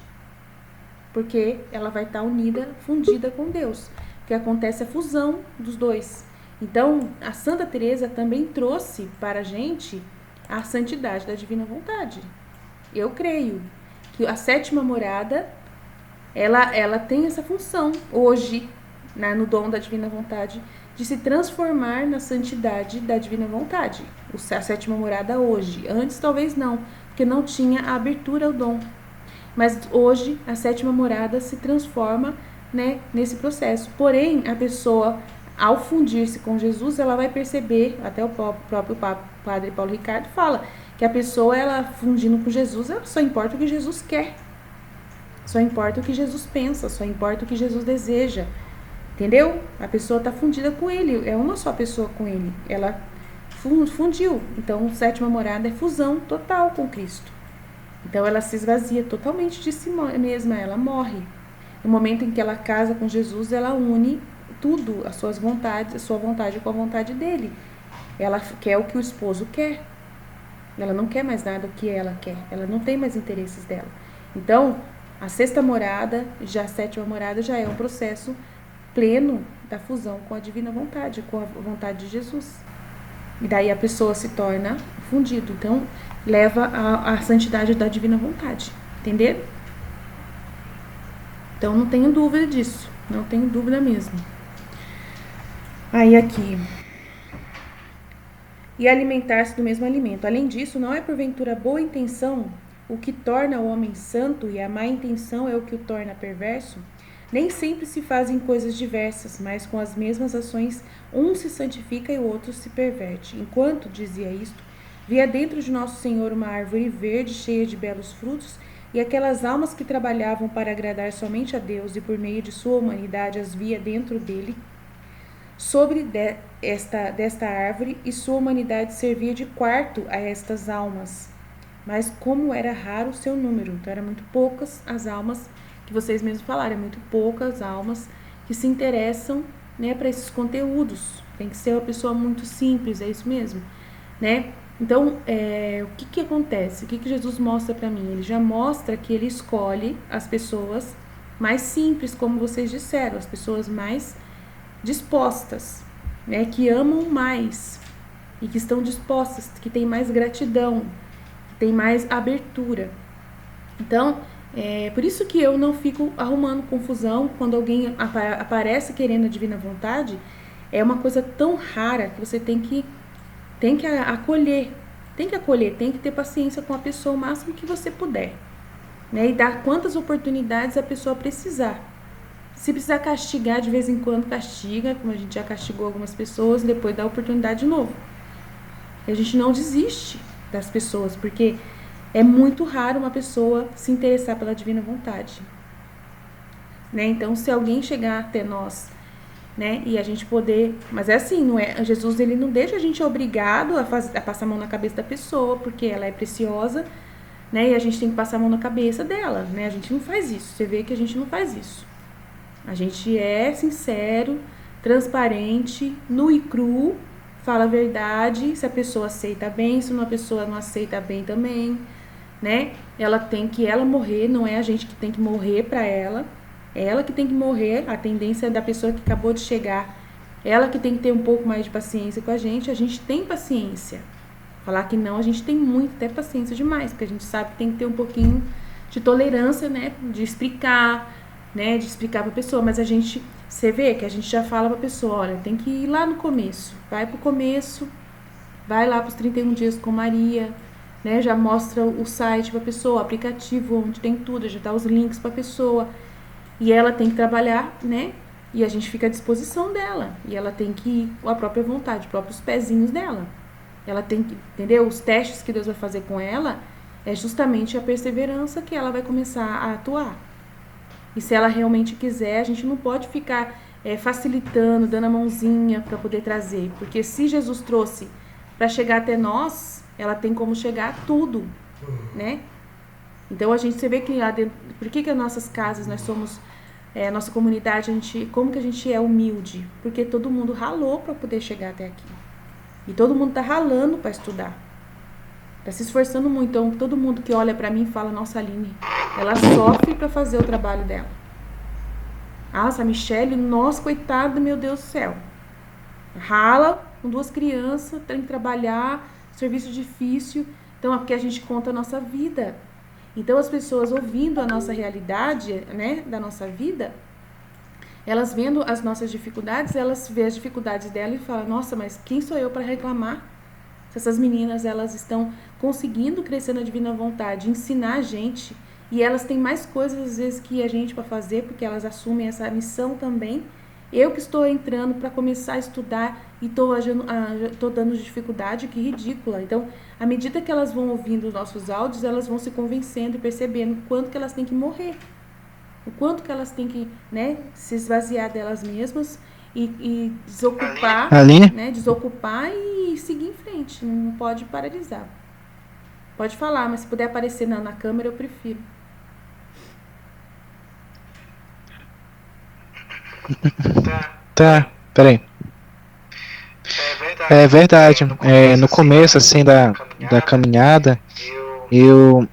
B: porque ela vai estar unida, fundida com Deus, que acontece a fusão dos dois. Então, a Santa Teresa também trouxe para a gente a santidade da divina vontade. Eu creio que a sétima morada, ela tem essa função hoje, né, no dom da divina vontade, de se transformar na santidade da divina vontade. A sétima morada hoje. Antes talvez não, porque não tinha a abertura ao dom. Mas hoje a sétima morada se transforma, né, nesse processo. Porém, a pessoa, ao fundir-se com Jesus, ela vai perceber, até o próprio Padre Paulo Ricardo fala, que a pessoa, ela fundindo com Jesus, ela só importa o que Jesus quer. Só importa o que Jesus pensa, só importa o que Jesus deseja. Entendeu? A pessoa está fundida com ele, é uma só pessoa com ele. Ela fundiu. Então, sétima morada é fusão total com Cristo. Então, ela se esvazia totalmente de si mesma, ela morre. No momento em que ela casa com Jesus, ela une tudo, as suas vontades, a sua vontade com a vontade dele. Ela quer o que o esposo quer. Ela não quer mais nada o que ela quer. Ela não tem mais interesses dela. Então, a sexta morada, já a sétima morada, já é um processo pleno da fusão com a divina vontade, com a vontade de Jesus. E daí a pessoa se torna fundido. Então, leva à santidade da divina vontade. Entender? Então, não tenho dúvida disso. Não tenho dúvida mesmo. Aí aqui. E alimentar-se do mesmo alimento. Além disso, não é porventura boa intenção o que torna o homem santo, e a má intenção é o que o torna perverso? Nem sempre se fazem coisas diversas, mas com as mesmas ações um se santifica e o outro se perverte. Enquanto dizia isto, via dentro de Nosso Senhor uma árvore verde cheia de belos frutos, e aquelas almas que trabalhavam para agradar somente a Deus e por meio de sua humanidade as via dentro dele, sobre desta árvore, e sua humanidade servia de quarto a estas almas. Mas como era raro o seu número, então eram muito poucas as almas, que vocês mesmos falaram, é muito poucas almas que se interessam, né, para esses conteúdos. Tem que ser uma pessoa muito simples, é isso mesmo, né? Então, o que acontece? O que Jesus mostra para mim? Ele já mostra que ele escolhe as pessoas mais simples, como vocês disseram, as pessoas mais dispostas, né, que amam mais e que estão dispostas, que têm mais gratidão, que têm mais abertura. Então, por isso que eu não fico arrumando confusão quando alguém aparece querendo a divina vontade. É uma coisa tão rara que você tem que acolher, tem que ter paciência com a pessoa o máximo que você puder, né, e dar quantas oportunidades a pessoa precisar. Se precisar castigar de vez em quando, castiga, como a gente já castigou algumas pessoas, depois dá oportunidade de novo. E a gente não desiste das pessoas, porque é muito raro uma pessoa se interessar pela divina vontade, né? Então, se alguém chegar até nós, né, e a gente poder... Mas é assim, não é? Jesus, ele não deixa a gente obrigado a passar a mão na cabeça da pessoa, porque ela é preciosa, né, e a gente tem que passar a mão na cabeça dela, né? A gente não faz isso. Você vê que a gente não faz isso. A gente é sincero, transparente, nu e cru, fala a verdade, se a pessoa aceita bem, se uma pessoa não aceita bem também, né? Ela tem que morrer, não é a gente que tem que morrer para ela, é ela que tem que morrer. A tendência é da pessoa que acabou de chegar, ela que tem que ter um pouco mais de paciência com a gente tem paciência. Falar que não, a gente tem muito, até paciência demais, porque a gente sabe que tem que ter um pouquinho de tolerância, né, de explicar, né, de explicar para a pessoa, mas você vê que a gente já fala para a pessoa, olha, tem que ir lá no começo, vai pro começo, vai lá pros 31 dias com Maria, né, já mostra o site para a pessoa, o aplicativo onde tem tudo, já dá os links para a pessoa, e ela tem que trabalhar, né, e a gente fica à disposição dela, e ela tem que ir com a própria vontade, os próprios pezinhos dela, ela tem que, entendeu? Os testes que Deus vai fazer com ela é justamente a perseverança que ela vai começar a atuar. E se ela realmente quiser, a gente não pode ficar facilitando, dando a mãozinha para poder trazer. Porque se Jesus trouxe para chegar até nós, ela tem como chegar a tudo, né? Então, você vê que lá dentro... Por que as nossas casas, nós somos... a nossa comunidade, como que a gente é humilde? Porque todo mundo ralou para poder chegar até aqui. E todo mundo tá ralando para estudar. Tá se esforçando muito. Então, todo mundo que olha para mim e fala, nossa, Aline, ela sofre para fazer o trabalho dela. Nossa, a Michelle, nossa, coitada, meu Deus do céu. Rala com 2 crianças, tem que trabalhar, serviço difícil. Então, é porque a gente conta a nossa vida. Então, as pessoas ouvindo a nossa realidade, né, da nossa vida, elas vendo as nossas dificuldades, elas vê as dificuldades dela e falam, nossa, mas quem sou eu para reclamar? Se essas meninas, elas estão conseguindo crescer na divina vontade, ensinar a gente, e elas têm mais coisas às vezes que a gente para fazer, porque elas assumem essa missão também. Eu que estou entrando para começar a estudar e estou dando dificuldade, que ridícula. Então, à medida que elas vão ouvindo os nossos áudios, elas vão se convencendo e percebendo quanto que elas têm que morrer. o quanto que elas têm que, né, se esvaziar delas mesmas e desocupar,
C: Aline?
B: né, desocupar e seguir em frente, não pode paralisar. Pode falar, mas se puder aparecer na câmera, eu prefiro.
C: Tá, peraí. É verdade. No começo, assim, da caminhada, eu,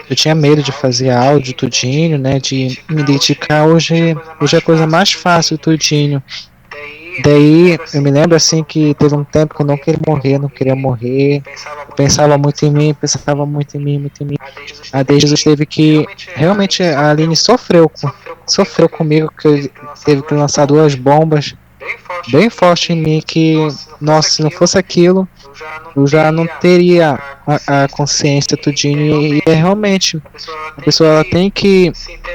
C: eu tinha medo de fazer áudio tudinho, né? De me dedicar. Hoje é a coisa mais fácil tudinho. Daí eu me lembro assim que teve um tempo que eu não queria morrer, não queria morrer. Eu pensava muito em mim, pensava muito em mim, muito em mim. A Jesus teve que. Realmente a Aline sofreu comigo, que eu teve que lançar duas bombas bem forte em mim que, nossa, se não fosse aquilo, eu já não teria a consciência tudinho e é realmente a pessoa ela tem que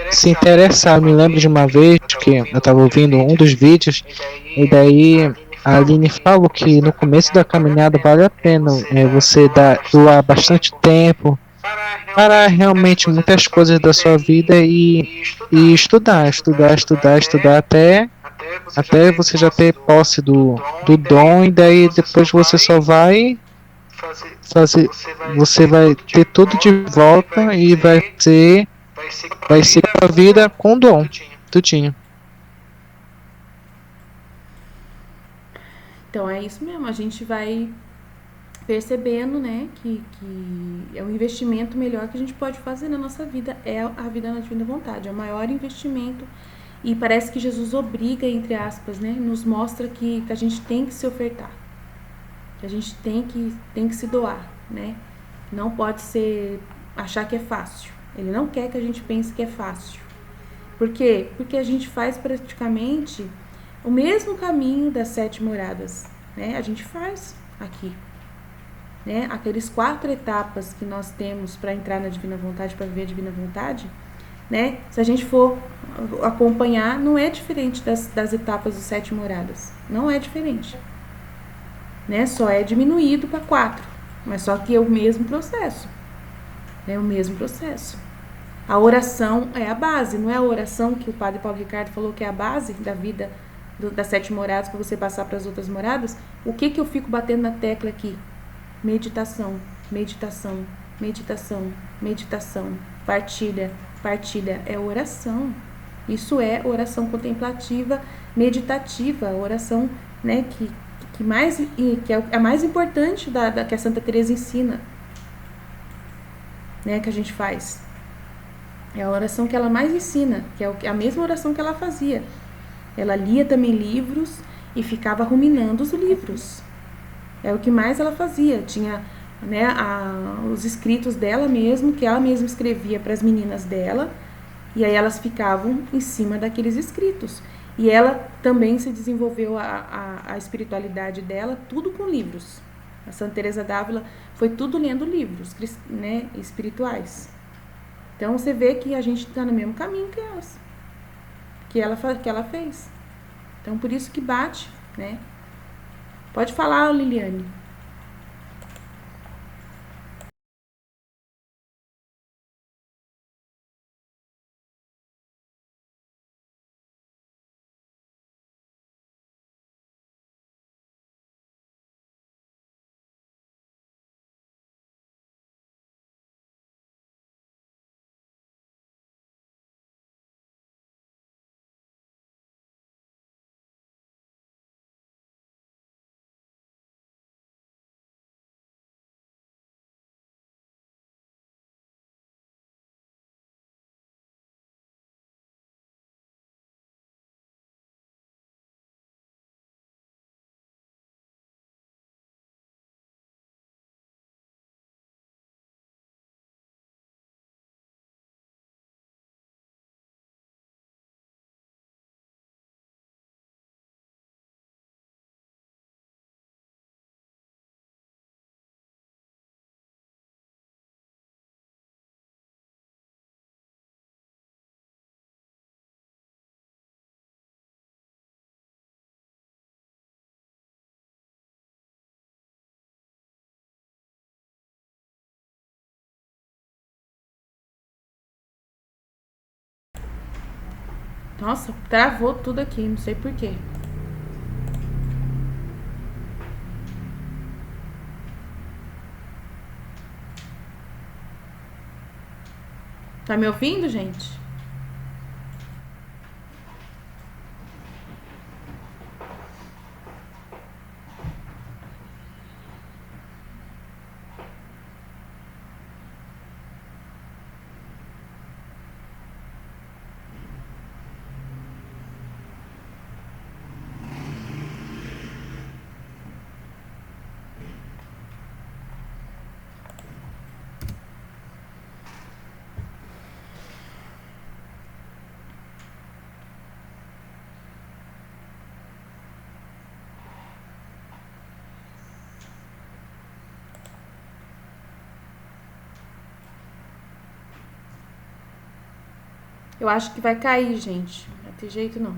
C: se interessar. Eu me lembro de uma vez que eu estava ouvindo um dos vídeos e daí a Aline falou que no começo da caminhada vale a pena você doar bastante tempo para realmente muitas coisas da sua vida e estudar até você já ter posse do dom, e daí depois você só vai fazer, você vai ter tudo de volta e vai seguir a vida com dom, tudinho.
B: Então é isso mesmo, a gente vai percebendo, né, que é um investimento melhor que a gente pode fazer na nossa vida, é a vida na divina vontade, é o maior investimento. E parece que Jesus obriga, entre aspas, né, nos mostra que a gente tem que se ofertar, que a gente tem que se doar, né? Não pode ser achar que é fácil. Ele não quer que a gente pense que é fácil. Por quê? Porque a gente faz praticamente o mesmo caminho das 7 moradas, né? A gente faz aqui, né? Aqueles 4 etapas que nós temos para entrar na divina vontade, para viver a divina vontade, né? Se a gente for acompanhar, não é diferente das etapas dos 7 moradas. Não é diferente, né? Só é diminuído para 4, mas só que é o mesmo processo. É o mesmo processo. A oração é a base, não é a oração que o padre Paulo Ricardo falou que é a base da vida das 7 moradas para você passar para as outras moradas? O que eu fico batendo na tecla aqui? Meditação, meditação, meditação, meditação, partilha, partilha, é oração. Isso é oração contemplativa, meditativa, oração, né, que é a mais importante que a Santa Teresa ensina, né, que a gente faz. É a oração que ela mais ensina, que é a mesma oração que ela fazia. Ela lia também livros e ficava ruminando os livros. É o que mais ela fazia. Tinha, né, os escritos dela mesmo, que ela mesma escrevia para as meninas dela, e aí elas ficavam em cima daqueles escritos. E ela também se desenvolveu a espiritualidade dela, tudo com livros. A Santa Teresa d'Ávila foi tudo lendo livros, né, espirituais. Então você vê que a gente está no mesmo caminho que elas, que ela fez. Então por isso que bate, né? Pode falar, Liliane. Nossa, travou tudo aqui, não sei porquê. Tá me ouvindo, gente? Eu acho que vai cair, gente. Não vai ter jeito, não.